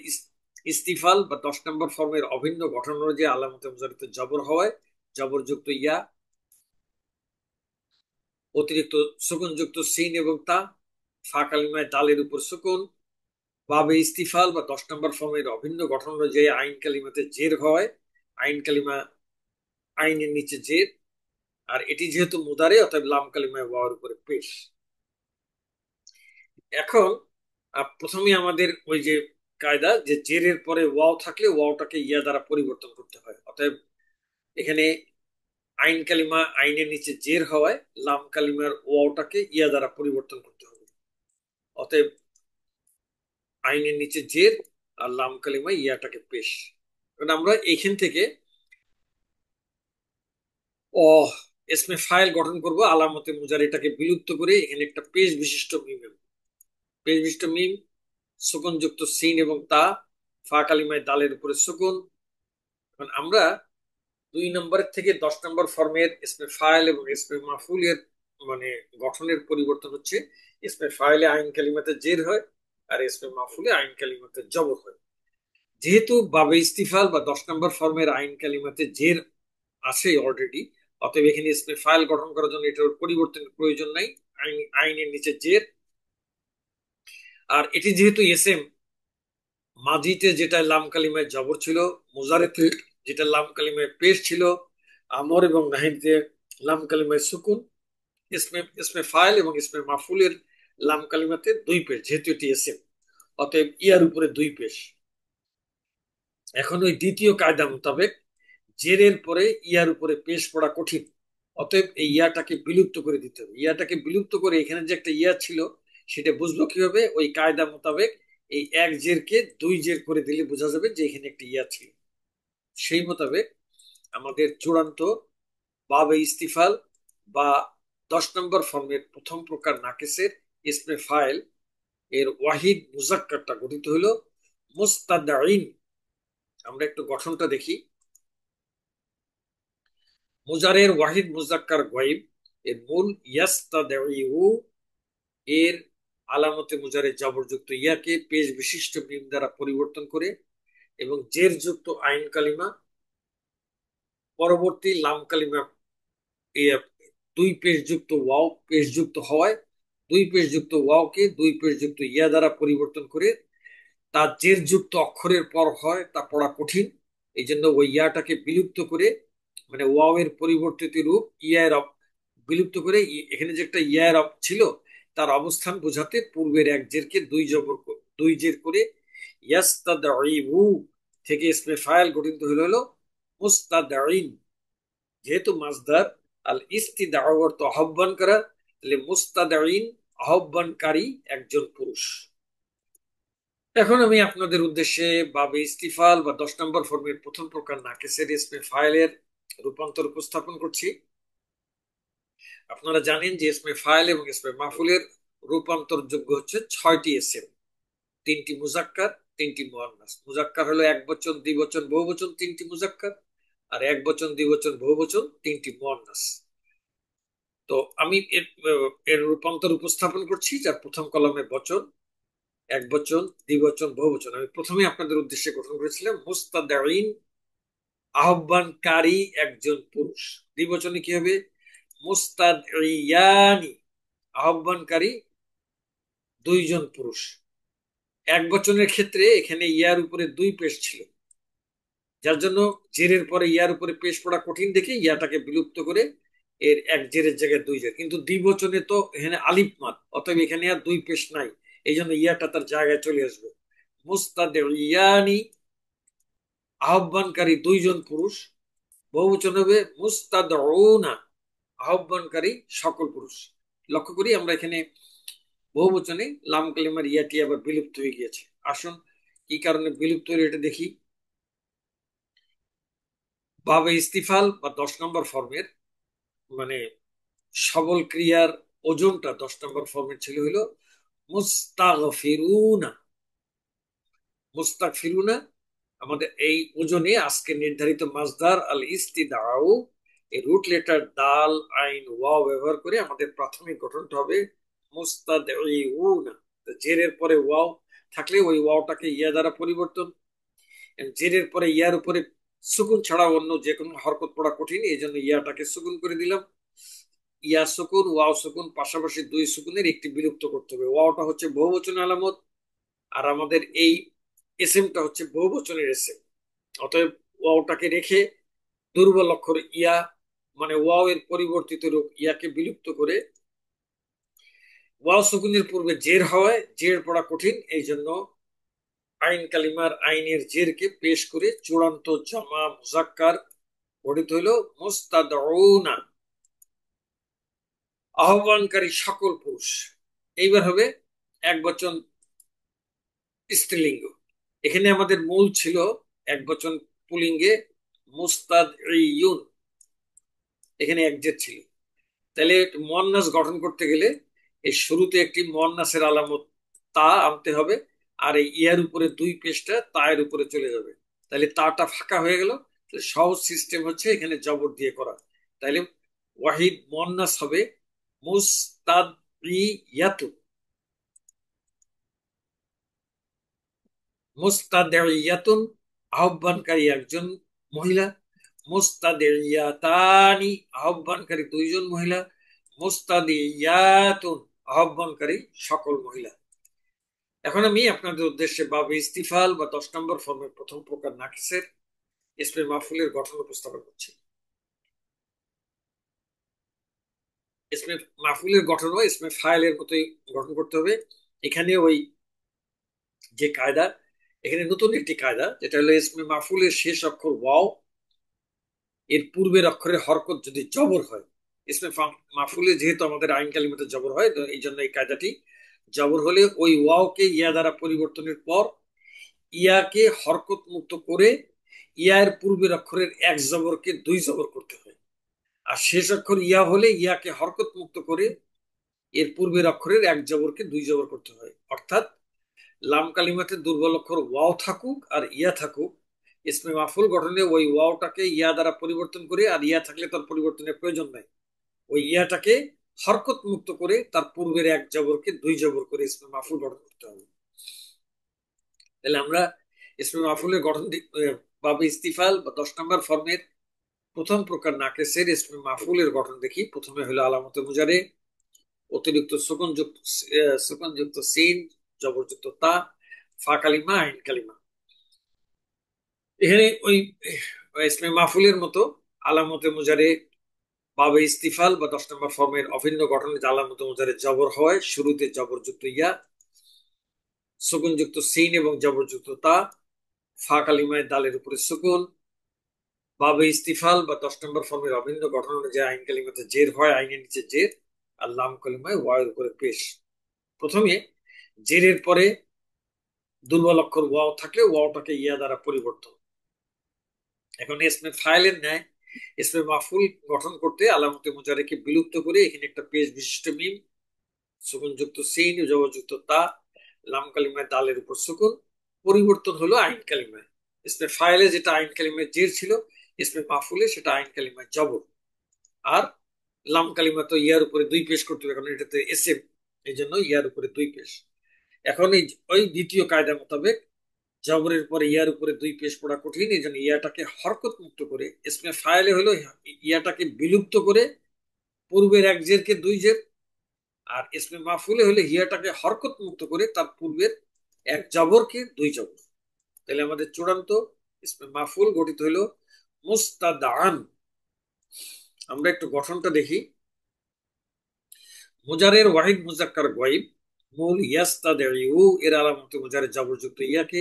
A: ইস্তিফাল বা 10 নম্বর ফর্মের অভিন্ন গঠন অনুযায়ী আলামতে মুজারিতে জবর হওয়ায় জবরযুক্ত ইয়া, অতিরিক্ত সুকুনযুক্ত সিন এবং তা, ফা কালিমায় দালের উপর সুকুন। বাবে ইস্তিফাল বা 10 নম্বর ফর্মের অভিন্ন গঠন অনুযায়ী আইন কালিমাতে জের হয়, আইন কালিমা আইনের নিচে জের, আর এটি যেহেতু মুদারে অতএব লাম কালিমায় ওয়াওয়ার উপরে পেশ। এখন প্রথমে আমাদের ওই যে কায়দা যে জেরের পরে ওয়াও থাকলে ওয়াওটাকে ইয়া দ্বারা পরিবর্তন করতে হয়, অতএব এখানে আইন কালিমা আইনের নিচে জের হওয়ায় লাম কালিমার ওয়াওটাকে ইয়া দ্বারা পরিবর্তন করতে হবে, অতএব আইনের নিচে জের আর লাম কালিমা ইয়াটাকে পেশ। আমরা এইখান থেকে ও ইসমে ফাইল গঠন করব আলামতে মুজারিটাকে বিলুপ্ত করে এখানে একটা পেশ বিশিষ্ট মিম, পেশ বিশিষ্ট মিম সুকুনযুক্ত সিন এবং তা ফা কালিমায় দালের উপরে সুকুন। এখন আমরা 2 নম্বরের থেকে 10 নম্বর ফর্মের ইসমে ফাইল এবং ইসমে মাফুলের মানে গঠনের পরিবর্তন হচ্ছে। ইসমে ফাইলে আইন কালিমাতে জের হয়, আর ইসমে মাফুলে আইন কালিমাতে জবর হয়। যেহেতু বাবে ইস্তিফাল বা 10 নম্বর ফর্মের আইন কালিমাতে জের আছে অলরেডি, অতএব এখানে ইসমে ফাইল গঠন করার জন্য এটার পরিবর্তনের প্রয়োজন নাই। আইনের নিচে জের। আর এটি যেহেতু এসএম, মাজিতে যেটা লাম কালিমায় জবর ছিল, মুজারেতে যেটা লাম কালিমায় পেশ ছিল, আমর এবং নাহিতে লাম কালিমায় সুকুন, ইসমে ইসমে ফাইল এবং ইসমে মাফুলের লাম কালিমাতে দুই পেশ, যেহেতু এটি এসএম, অতএব ইয়ার উপরে দুই পেশ। এখন ওই দ্বিতীয় কায়দা মোতাবেক জেরের পরে ইয়ার উপরে পেশ পড়া কঠিন, অতএব এই ইয়াটাকে বিলুপ্ত করে দিতে হবে। ইয়াটাকে বিলুপ্ত করে এখানে যে একটা ইয়া ছিল সেটা বুঝলো কিভাবে? ওই কায়দা মোতাবেক এই এক জেরকে দুই জের করে দিলে বোঝা যাবে যে এখানে একটা ইয়া ছিল। সেই মোতাবেক আমাদের চূড়ান্ত বাবে ইস্তিফাল বা 10 নম্বর ফর্মের প্রথম প্রকার নাকেসের ইসমে ফাইল এর ওয়াহিদ মুজাক্কারটা গঠিত হলো মুস্তাদাইন। আমরা একটু গঠনটা দেখি। মুজারের ওয়াহিদ মুজাক্কার গয়ব এর মূল ইয়াস্তাদাইউ, এর আলামতে মুজারে জবরযুক্ত ইয়াকে পেশ বিশিষ্ট মিম দ্বারা পরিবর্তন করে এবং জের যুক্ত আইন কালিমা পরবর্তী লাম কালিমা দুই পেশ যুক্ত ওয়াও পেশ যুক্ত হওয়ায় দুই পেশ যুক্ত ওয়াওকে দুই পেশ যুক্ত ইয়া দ্বারা পরিবর্তন করে তা জের যুক্ত অক্ষরের পর হয় তা পড়া কঠিন। এই জন্য ওই ইয়াটাকে বিলুপ্ত করে, মানে ওয়াও এর পরিবর্তিত রূপ ইয়ার বিলুপ্ত করে এখানে যে একটা ইয়ার ছিল তার অবস্থান বোঝাতে পূর্বের এক জেরকে দুই জের করে ইয়াস্তাদাইউ থেকে ইসমে ফাইল গঠিত হলো মুস্তাদাইন। যেহেতু মাসদার আল ইস্তিদাউ অর্থ আহ্বান করা, তাহলে মুস্তাদাইন আহ্বানকারী একজন পুরুষ। এখন আমি আপনাদের উদ্দেশ্যে বাবে ইস্তিফাল বা 10 নম্বর ফর্মের প্রথম প্রকার নাকেসের ইসমে ফাইলের রূপান্তর উপস্থাপন করছি। আপনারা জানেন যে ইসমে ফাইল এবং ইসমে মাফুলের রূপান্তর যোগ্য হচ্ছে 6টি এসএম, 3টি মুজাক্কার, 3টি মুয়ান্নাস। মুজাক্কার হলো এক বচন, দ্বিবচন, বহুবচন 3টি মুজাক্কার, আর এক বচন, দ্বিবচন, বহুবচন 3টি মুয়ান্নাস। তো আমি এর রূপান্তর উপস্থাপন করছি, যার প্রথম কলমে বচন, এক বচন, দ্বিবচন, বহুবচন। আমি প্রথমে আপনাদের উদ্দেশ্যে গঠন করেছিলাম মুস্তাদাইন আহ্বানকারী একজন পুরুষ। দ্বিবচনে কি হবে? মুস্তাদিয়ানি আহ্বানকারী দুইজন পুরুষ। এক বচনের ক্ষেত্রে এখানে ইয়ার উপরে দুই পেশ ছিল, যার জন্য জেরের পরে ইয়ার উপরে পেশ পড়া কঠিন দেখে ইয়াটাকে বিলুপ্ত করে এর এক জেরের জায়গায় দুই জের। কিন্তু দ্বিবচনে তো এখানে আলিফ মাদ, অতএব এখানে আর দুই পেশ নাই, এই জন্য ইয়াটা তার জায়গায় চলে আসবে। মুস্তাদিয়ানি আহ্বানকারী দুইজন পুরুষ। বহুবচন হবে মুস্তাদউনা আহ্বানকারী সকল পুরুষ। লক্ষ্য করি আমরা এখানে বহুবচনে লাম কালিমার ইয়াটি আবার বিলুপ্ত হয়ে গিয়েছে। আসুন কি কারণে বিলুপ্ত হলো এটা দেখি। বাবে ইস্তিফাল বা 10 নম্বর ফর্মের মানে সবল ক্রিয়ার ওজনটা 10 নম্বর ফর্মের ছিল হলো মুস্তাগফিরুনা। মুস্তাগফিরুনা আমাদের এই ওজনে আজকে নির্ধারিত মাসদার আল ইস্তিদাউ এই রুট লেটার দাল আইন ওয়াও ব্যবহার করে আমাদের প্রাথমিক গঠনটা হবে মুস্তাদিউনা। জেরের পরে ওয়াও থাকলে ওই ওয়াওটাকে ইয়া দ্বারা পরিবর্তন, জেরের পরে ইয়ার উপরে সুকুন ছাড়া অন্য যে কোনো হরকত পড়া কঠিন, এই জন্য ইয়াটাকে সুকুন করে দিলাম। ইয়া সুকুন ওয়াও সুকুন, পাশাপাশি দুই সুকুনের একটি বিলুপ্ত করতে হবে। ওয়াওটা হচ্ছে বহুবচন আলামত, আর আমাদের এই এসএমটা হচ্ছে বহুবচনের এসএম, অতএব ওয়াওটাকে রেখে দুর্বল অক্ষর ইয়া মানে ওয়াও এর পরিবর্তিত রূপ ইয়াকে বিলুপ্ত করে ওয়াও সুকুনের পূর্বে জের হয়, জের পড়া কঠিন, এই জন্য আইন কালিমার আইনের জেরকে পেশ করে চূড়ান্ত জামা মুজাক্কার গঠিত হইল মুস্তাদউনা আহ্বানকারী সকল পুরুষ। এইবার হবে এক বচন স্ত্রীলিঙ্গ। এখানে আমাদের মূল ছিল এক বচন পুলিঙ্গে মুস্তাদইয়ুন, এখানে এক জের ছিল। তাহলে মুয়ান্নাস গঠন করতে গেলে এই শুরুতে একটি মুয়ান্নাসের আলামত তা আনতে হবে, আর এই ইয়ার উপরে দুই পেশটা তায়ের উপরে চলে যাবে, তাহলে তাটা ফাঁকা হয়ে গেল। তাহলে সহজ সিস্টেম হচ্ছে এখানে জবর দিয়ে করা। তাহলে ওয়াহিদ মুয়ান্নাস হবে মুস্তাদিয়াতু। মুস্তাদিয়াতুন আহ্বানকারী একজন মহিলা। মুস্তাদিয়াতানি আহ্বানকারী দুইজন মহিলা। মুস্তাদিয়াতুন আহ্বানকারী সকল মহিলা। এখন আমি আপনাদের উদ্দেশ্যে বাবে ইস্তিফাল বা 10 নম্বর ফর্মের প্রথম প্রকার নাকিসের ইসমে মাফুলের গঠন উপস্থাপন করছি। ইসমে মাফুলের গঠন হয় ইসমে ফাইলের মতোই গঠন করতে হবে। এখানে ওই যে কায়দা, এখানে নতুন একটি কায়দা, যেটা হলো ইসমে মাফুলের শেষ অক্ষর ওয়াও, এর পূর্বের অক্ষরের হরকত যদি জবর হয়। ইসমে মাফুলে যেহেতু আমাদের আইন কালিমাতে জবর হয়, তো এই জন্য এই কায়দাটি, জবর হলে ওই ওয়াওকে ইয়া দ্বারা পরিবর্তনের পর ইয়াকে হরকত মুক্ত করে ইয়ার পূর্বের অক্ষরের এক জবরকে দুই জবর করতে হয়। আর শেষ অক্ষর ইয়া হলে ইয়াকে হরকত মুক্ত করে এর পূর্বের অক্ষরের এক জবরকে দুই জবর করতে হয়। অর্থাৎ লাম কালিমাতে দুর্বল অক্ষর ওয়াও থাকুক আর ইয়া থাকুক, ইসমে মাফুল গঠনে ওই ওয়াওটাকে ইয়া দ্বারা পরিবর্তন করে, আর ইয়া থাকলে তার পরিবর্তনের প্রয়োজন নাই, ওই ইয়াটাকে হরকত মুক্ত করে তার পূর্বের এক জবরকে দুই জবর করে ইসমে মাফুল গঠন করতে হবে। তাহলে আমরা ইসমে মাফুলের গঠন বাবে ইস্তিফাল বা 10 নম্বর ফর্মের প্রথম প্রকার নাকেসের ইসমে মাফুলের গঠন দেখি। প্রথমে হলো আলামতে মুজারে, অতিরিক্ত সুকুনযুক্ত সিন, জবরযুক্ত তা, ফা কালিমা, আইন কালিমা। এখানে ওই ইসমে মাফুলের মতো আলামতে মুজারে বাবে ইস্তিফাল বা 10 নম্বর ফর্মের অভিন্ন গঠনে আলামতে মুজারে জবর হয়, শুরুতে জবরযুক্ত ইয়া, সুকুনযুক্ত সিন এবং জবরযুক্ত তা, ফা কালিমায় দালের উপরে সুকুন। বাবে ইস্তিফাল বা 10 নম্বর ফর্মের অভিন্ন গঠন অনুযায়ী আইন কালিমাতে জের হয়, আইনের নিচে জের, আর লাম কালিমায় ওয়াওয়ের উপরে পেশ। প্রথমে জেরের পরে দুর্বল অক্ষর ওয়াও থাকলে ওয়াওটাকে ইয়া দ্বারা পরিবর্তন। এখন ইসমে ফাইলের ন্যায় ইসমে মাফুল গঠন করতে আলামতে মুজারেকে বিলুপ্ত করে এখানে একটা পেশ বিশিষ্ট মিম, সুকুনযুক্ত সিন, জবরযুক্ত তা, লাম কালিমায় দালের উপর সুকুন, পরিবর্তন হলো আইন কালিমায়। ইসমে ফাইলে যেটা আইন কালিমায় জের ছিল, ইসমে মাফুলে সেটা আইন কালিমায় জবর। আর লাম কালিমা তো ইয়ার উপরে দুই পেশ করতে হবে, কারণ এটাতে এসএম, এই জন্য ইয়ার উপরে দুই পেশ। এখন এই ওই দ্বিতীয় কায়দা মোতাবেক জবরের পরে ইয়ার উপরে দুই পেশ পড়া কঠিন, এই জন্য ইয়াটাকে হরকত মুক্ত করে ইসমে ফাইলে হলো ইয়াটাকে বিলুপ্ত করে পূর্বের এক জেরকে দুই জের, আর ইসমে মাফুলে হলে ইয়াটাকে হরকত মুক্ত করে তার পূর্বের এক জবরকে দুই জবর। তাহলে আমাদের চূড়ান্ত ইসমে মাফুল গঠিত হলো মুস্তাদান। আমরা একটু গঠনটা দেখি। মুজারের ওয়াহিদ মুজাক্কার গায়ব মূল ইয়াস্তাদিউ এর আলামতে মুজারের জবরযুক্ত ইয়াকে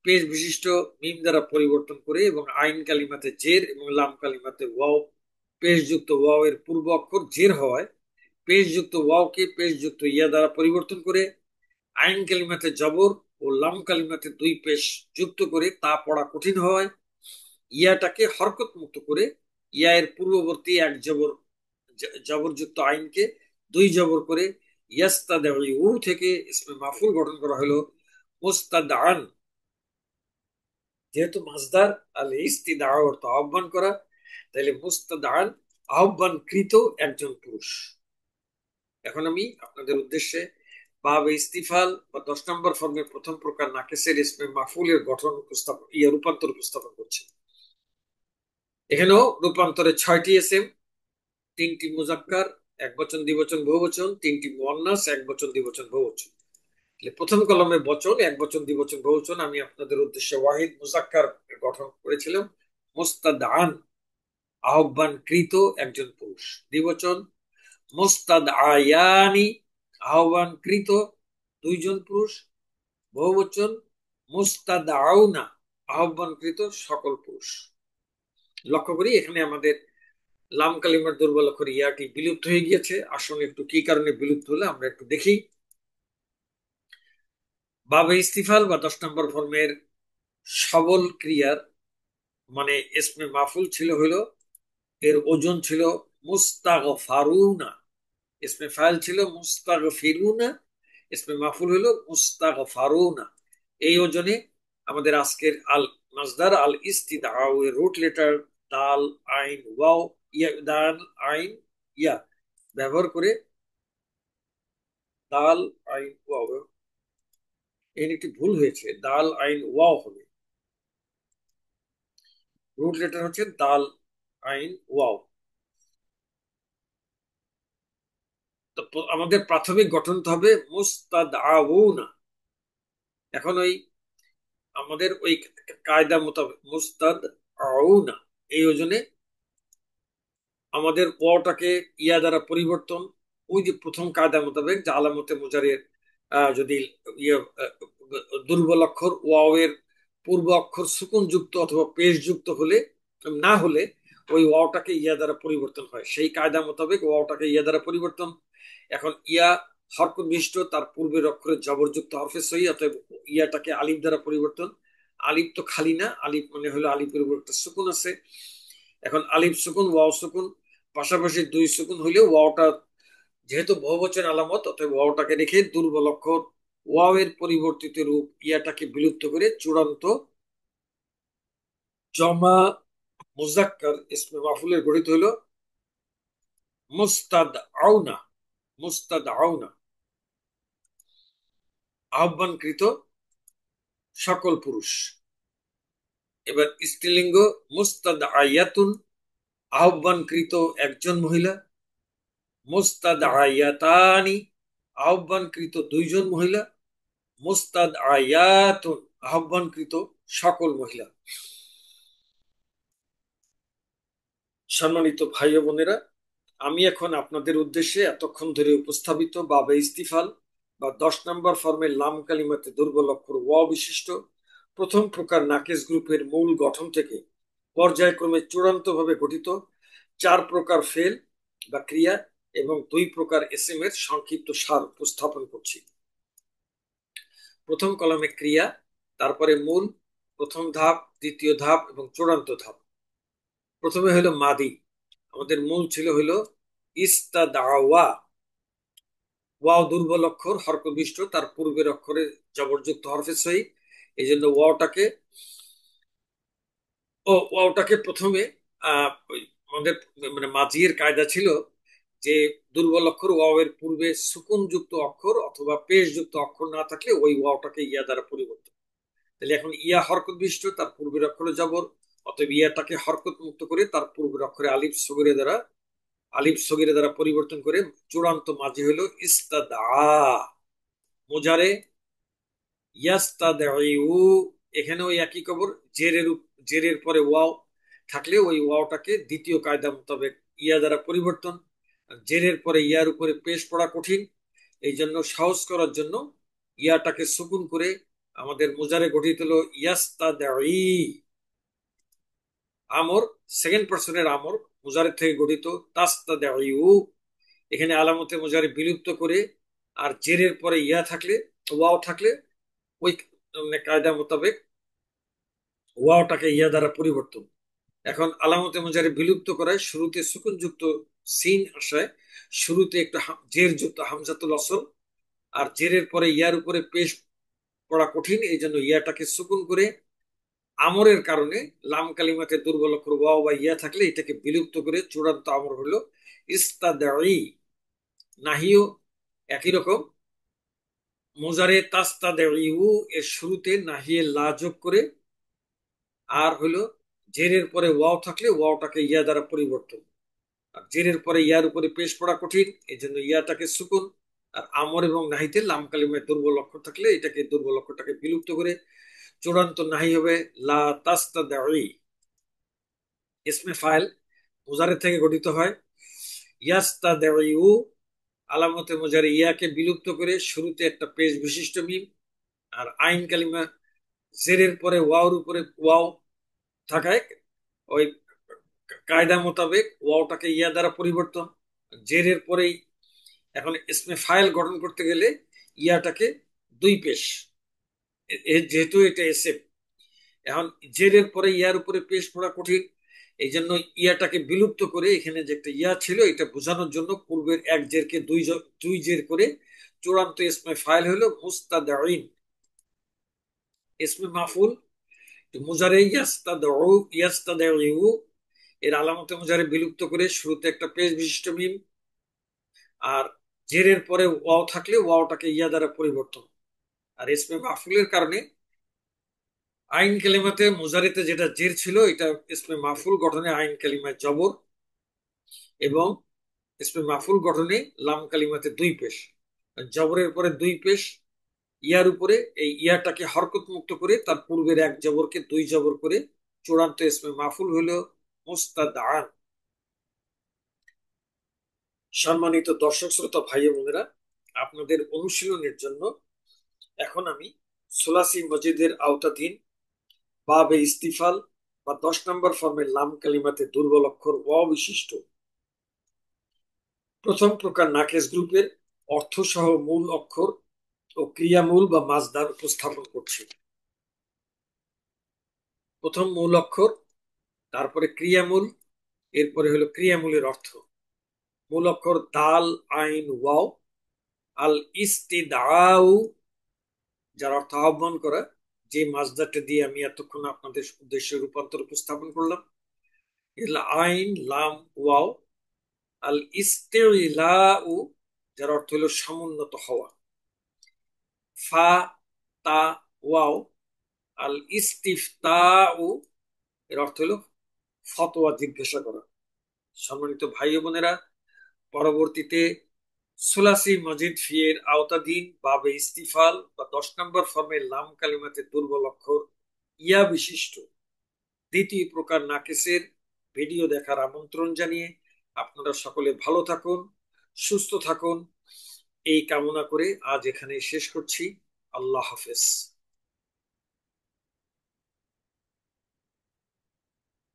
A: পেশ বিশিষ্ট মিম দ্বারা পরিবর্তন করে এবং আইন কালিমাতে জের এবং লাম কালিমাতে ওয়াও, পেশযুক্ত ওয়াও এর পূর্ব অক্ষর জের হওয়ায় পেশযুক্ত ওয়াওকে পেশযুক্ত ইয়া দ্বারা পরিবর্তন করে আইন কালিমাতে জবর ও লাম কালিমাতে দুই পেশ যুক্ত করে তা পড়া কঠিন হওয়ায় ইয়াটাকে হরকত মুক্ত করে ইয়া এর পূর্ববর্তী এক জবরযুক্ত আইনকে দুই জবর করে ইয়াস্তাদিউ থেকে ইসমে মাফুল গঠন করা হলো মুস্তাদান। যেহেতু মাসদার আল ইস্তিদা অর্থ আহ্বান করা, তাহলে মুস্তাদান আহ্বানকৃত একজন পুরুষ। এখন আমি আপনাদের উদ্দেশ্যে বাবে ইস্তিফাল বা 10 নম্বর ফর্মের প্রথম প্রকার নাকেসের ইসমে মাফুলের গঠন উপস্থাপন, রূপান্তর উপস্থাপন করছি। এখানেও রূপান্তরে 6টি এসএম, 3টি মুজাক্কার, এক বচন দ্বিবচন বহুবচন, 3টি মুয়ান্নাস, এক বচন দ্বিবচন বহুবচন। প্রথম কলমে বচন, এক বচন দ্বিবচন বহুবচন আমি আপনাদের উদ্দেশ্যে ওয়াহিদ মুজাক্কার গঠন করেছিলাম। মুস্তাদান আহ্বানকৃত একজন পুরুষ। দ্বিবচন মুস্তাদ আয়ানি আহ্বানকৃত দুইজন পুরুষ। বহুবচন মুস্তাদ আউনা আহ্বানকৃত সকল পুরুষ। লক্ষ্য করি এখানে আমাদের লাম কালিমার দুর্বল অক্ষর ইয়াটি বিলুপ্ত হয়ে গিয়েছে। আসলে একটু কি কারণে বিলুপ্ত হলে আমরা একটু দেখি। বাবে ইস্তিফাল বা 10 নম্বর ফর্মের সবল ক্রিয়ার মানে ইসমে মাফুল ছিল হলো, এর ওজন ছিল মুস্তাগফারুনা, ইসমে ফাইল ছিল মুস্তাগফিরুনা, ইসমে মাফুল হলো মুস্তাগফারুনা। এই ওজনে আমাদের আজকের আল মাসদার আল ইস্তিদাউ এর রুট লেটার দাল আইন ওয়াও ইয়া, দাল আইন ইয়া ব্যবহার করে দাল আইন ওয়াও, এর একটি ভুল হয়েছে, দাল আইন ওয়াও হবে, রুট লেটার হচ্ছে দাল আইন ওয়াও। তো আমাদের প্রাথমিক গঠনটা হবে মুস্তাদআউনা। এখন ওই আমাদের ওই কায়দা মোতাবেক মুস্তাদআউনা, এই ওজনে আমাদের ওয়াওটাকে ইয়া দ্বারা পরিবর্তন, ওই যে প্রথম কায়দা মোতাবেক যে আলামতে মুজারের যদি ইয়ে দুর্বল অক্ষর ওয়াও এর পূর্ব অক্ষর সুকুন যুক্ত অথবা পেশ যুক্ত হলে, না হলে ওই ওয়াওটাকে ইয়া দ্বারা পরিবর্তন হয়, সেই কায়দা মোতাবেক ওয়াওটাকে ইয়া দ্বারা পরিবর্তন। এখন ইয়া হরফ মিষ্ট, তার পূর্বের অক্ষরে জবরযুক্ত হরফে সহি, অতএব ইয়াটাকে আলিফ দ্বারা পরিবর্তন। আলিফ তো খালি না, আলিফ মানে হলো আলিফের উপর একটা সুকুন আছে। এখন আলিফ সুকুন ওয়াও সুকুন, পাশাপাশি দুই সুকুন হইলে ওয়াওটা যেহেতু বহুবচন আলামত, অতএব ওয়াওটাকে রেখে দুর্বল অক্ষর ওয়াও এর পরিবর্তিত রূপ ইয়াটাকে বিলুপ্ত করে চূড়ান্ত জমা মুজাক্কার ইসমে মাফুলের গঠিত হইল মুস্তাদ আউনা। মুস্তাদ আউনা আহ্বানকৃত সকল পুরুষ। এবার স্ত্রীলিঙ্গ মুস্তাদ আয়াতুন, আহ্বানকৃত একজন মহিলা। মুস্তাদ আয়াতানি, আহ্বানকৃত দুইজন মহিলা। মুস্তাদ আয়াতুন, আহ্বানকৃত সকল মহিলা। সম্মানিত ভাই ও বোনেরা, আমি এখন আপনাদের উদ্দেশ্যে এতক্ষণ ধরে উপস্থাপিত বাবে ইস্তিফাল বা 10 নম্বর ফর্মের লাম কালিমাতে দুর্বল অক্ষর ওয়া বিশিষ্ট প্রথম প্রকার নাকিস গ্রুপের মূল গঠন থেকে পর্যায়ক্রমে চূড়ান্তভাবে গঠিত 4 প্রকার ফেল বা ক্রিয়া এবং 2 প্রকার এসএম এর সংক্ষিপ্ত সার উপস্থাপন করছি। প্রথম কলামে ক্রিয়া, তারপরে মূল, প্রথম ধাপ, দ্বিতীয় ধাপ এবং চূড়ান্ত ধাপ। প্রথমে হলো মাদি, আমাদের মূল ছিল হলো ইস্তাদাওয়া। ওয়াও দুর্বল অক্ষর হরফবিষ্ট, তার পূর্বের অক্ষরে জবরযুক্ত হরফে সহি, এই জন্য ওয়াওটাকে প্রথমে আমাদের মানে মাজির কায়দা ছিল যে দুর্বল অক্ষর ওয়াও এর পূর্বে সুকুন যুক্ত অক্ষর অথবা পেশ যুক্ত অক্ষর না থাকলে ওই ওয়াওটাকে ইয়া দ্বারা পরিবর্তন। তাহলে এখন ইয়া হরকত বিশিষ্ট, তার পূর্বের অক্ষরে জবর, অতএব ইয়াটাকে হরকত মুক্ত করে তার পূর্বের অক্ষরে আলিফ সগিরে দ্বারা পরিবর্তন করে চূড়ান্ত মাঝি হলো ইস্তাদা। মোজারে ইয়াস্তাদাইউ, এখানেও একই খবর, জেরের পরে ওয়াও থাকলে ওই ওয়াওটাকে দ্বিতীয় কায়দা মোতাবেক ইয়া দ্বারা পরিবর্তন। জেরের পরে ইয়ার উপরে পেশ পড়া কঠিন, এই জন্য সহজ করার জন্য ইয়াটাকে সুকুন করে আমাদের মোজারে গঠিত হলো ইয়াস্তাদাই। আমর সেকেন্ড পার্সনের আমর মুজারের থেকে গঠিত তাস্তাদাইউ, এখানে আলামতে মুজারে বিলুপ্ত করে আর জেরের পরে ইয়া থাকলে ওয়াও থাকলে ওই কায়দা মোতাবেক ওয়াওটাকে ইয়া দ্বারা পরিবর্তন। এখন আলামতে মুজারে বিলুপ্ত করায় শুরুতে সুকুন যুক্ত সিন আসায় শুরুতে একটা জের যুক্ত হামজাতুল আসল, আর জেরের পরে ইয়ার উপরে পেশ পড়া কঠিন, এই জন্য ইয়াটাকে সুকুন করে আমরের কারণে লাম কালিমাতে দুর্বল অক্ষর ওয়াও বা ইয়া থাকলে এটাকে বিলুপ্ত করে চূড়ান্ত আমর হলো ইস্তাদাই। নাহিও একই রকম, মুজারে তাস্তাদাইউ এর শুরুতে নাহিয়ে লা যোগ করে, আর হলো জেরের পরে ওয়াও থাকলে ওয়াওটাকে ইয়া দ্বারা পরিবর্তন, আর জেরের পরে ইয়ার উপরে পেশ পড়া কঠিন, এই জন্য ইয়াটাকে সুকুন, আর আমর এবং নাহিতে লাম কালিমায় দুর্বল অক্ষর থাকলে এটাকে দুর্বল অক্ষরটাকে বিলুপ্ত করে চূড়ান্ত নাহি হবে লা তাস্তাদাই। ইসমে ফাইল মুজারে থেকে গঠিত হয় ইয়াস্তাদাইউ, আলামতে মুজারে ইয়াকে বিলুপ্ত করে শুরুতে একটা পেশ বিশিষ্ট মিম, আর আইন কালিমা জেরের পরে ওয়াওর উপরে ওয়াও থাকায় ওই কায়দা মোতাবেক ওয়াওটাকে ইয়া দ্বারা পরিবর্তন। জেরের পরেই এখন ইসমে ফাইল গঠন করতে গেলে ইয়াটাকে দুই পেশ, যেহেতু এটা এসএম, এখন জেরের পরে ইয়ার উপরে পেশ পড়া কঠিন, এই জন্য ইয়াটাকে বিলুপ্ত করে এখানে যে একটা ইয়া ছিল এটা বোঝানোর জন্য পূর্বের এক জেরকে দুই জের করে চূড়ান্ত ইসমে ফাইল হলো মুস্তাদাইন। ইসমে মাফুল মুজারে ইয়াস্তাদউ, ইয়াস্তাদউ এর আলামতে মুজারে বিলুপ্ত করে শুরুতে একটা পেশ বিশিষ্ট মিম, আর জেরের পরে ওয়াও থাকলে ওয়াওটাকে ইয়া দ্বারা পরিবর্তন। আর ইসমে মাফুলের কারণে আইন কালিমাতে মুজারিতে যেটা জের ছিল এটা ইসমে মাফুল গঠনে আইন কালিমায় জবর, এবং ইসমে মাফুল গঠনে লাম কালিমাতে দুই পেশ। জবরের পরে দুই পেশ, ইয়ার উপরে এই ইয়াটাকে হরকত মুক্ত করে তার পূর্বের এক জবরকে দুই জবর করে চূড়ান্ত ইসমে মাফুল হলো মুস্তাদান। সম্মানিত দর্শক শ্রোতা ভাই বোনেরা, আপনাদের অনুশীলনের জন্য এখন আমি সুলাসি মজিদের আওতাধীন বাবে ইস্তিফাল বা 10 নম্বর ফর্মের লাম কালিমাতে দুর্বল অক্ষর অ বিশিষ্ট প্রথম প্রকার নাকেশ গ্রুপের অর্থ সহ মূল অক্ষর ও ক্রিয়ামূল বা মাজদার উপস্থাপন করছি। প্রথম মূল অক্ষর, তারপরে ক্রিয়ামূল, এরপরে হলো ক্রিয়ামূলের অর্থ। মূল অক্ষর দাল আইন ওয়াও। আল ইস্তিদাউ, যার অর্থ আহ্বান করা, যে মাজদারটা দিয়ে আমি এতক্ষণ আপনাদের উদ্দেশ্যে রূপান্তর উপস্থাপন করলাম। এল আইন লাম ওয়াও। আল ইস্তিলাউ, যার অর্থ হলো সমুন্নত হওয়া। ফা তা ওয়াও। আল ইস্তিফতাউ, এর অর্থ হলো ফতোয়া জিজ্ঞাসা করা। সম্মানিত ভাই বোনেরা, পরবর্তীতে সুলাসি মজিদ ফিয়ের আওতাধীন বাবে ইস্তিফাল বা 10 নম্বর ফর্মের লাম কালিমাতে দুর্বল অক্ষর ইয়া বিশিষ্ট দ্বিতীয় প্রকার নাকেসের ভিডিও দেখার আমন্ত্রণ জানিয়ে আপনারা সকলে ভালো থাকুন, সুস্থ থাকুন, এই কামনা করে আজ এখানে শেষ করছি। আল্লাহ হাফেজ।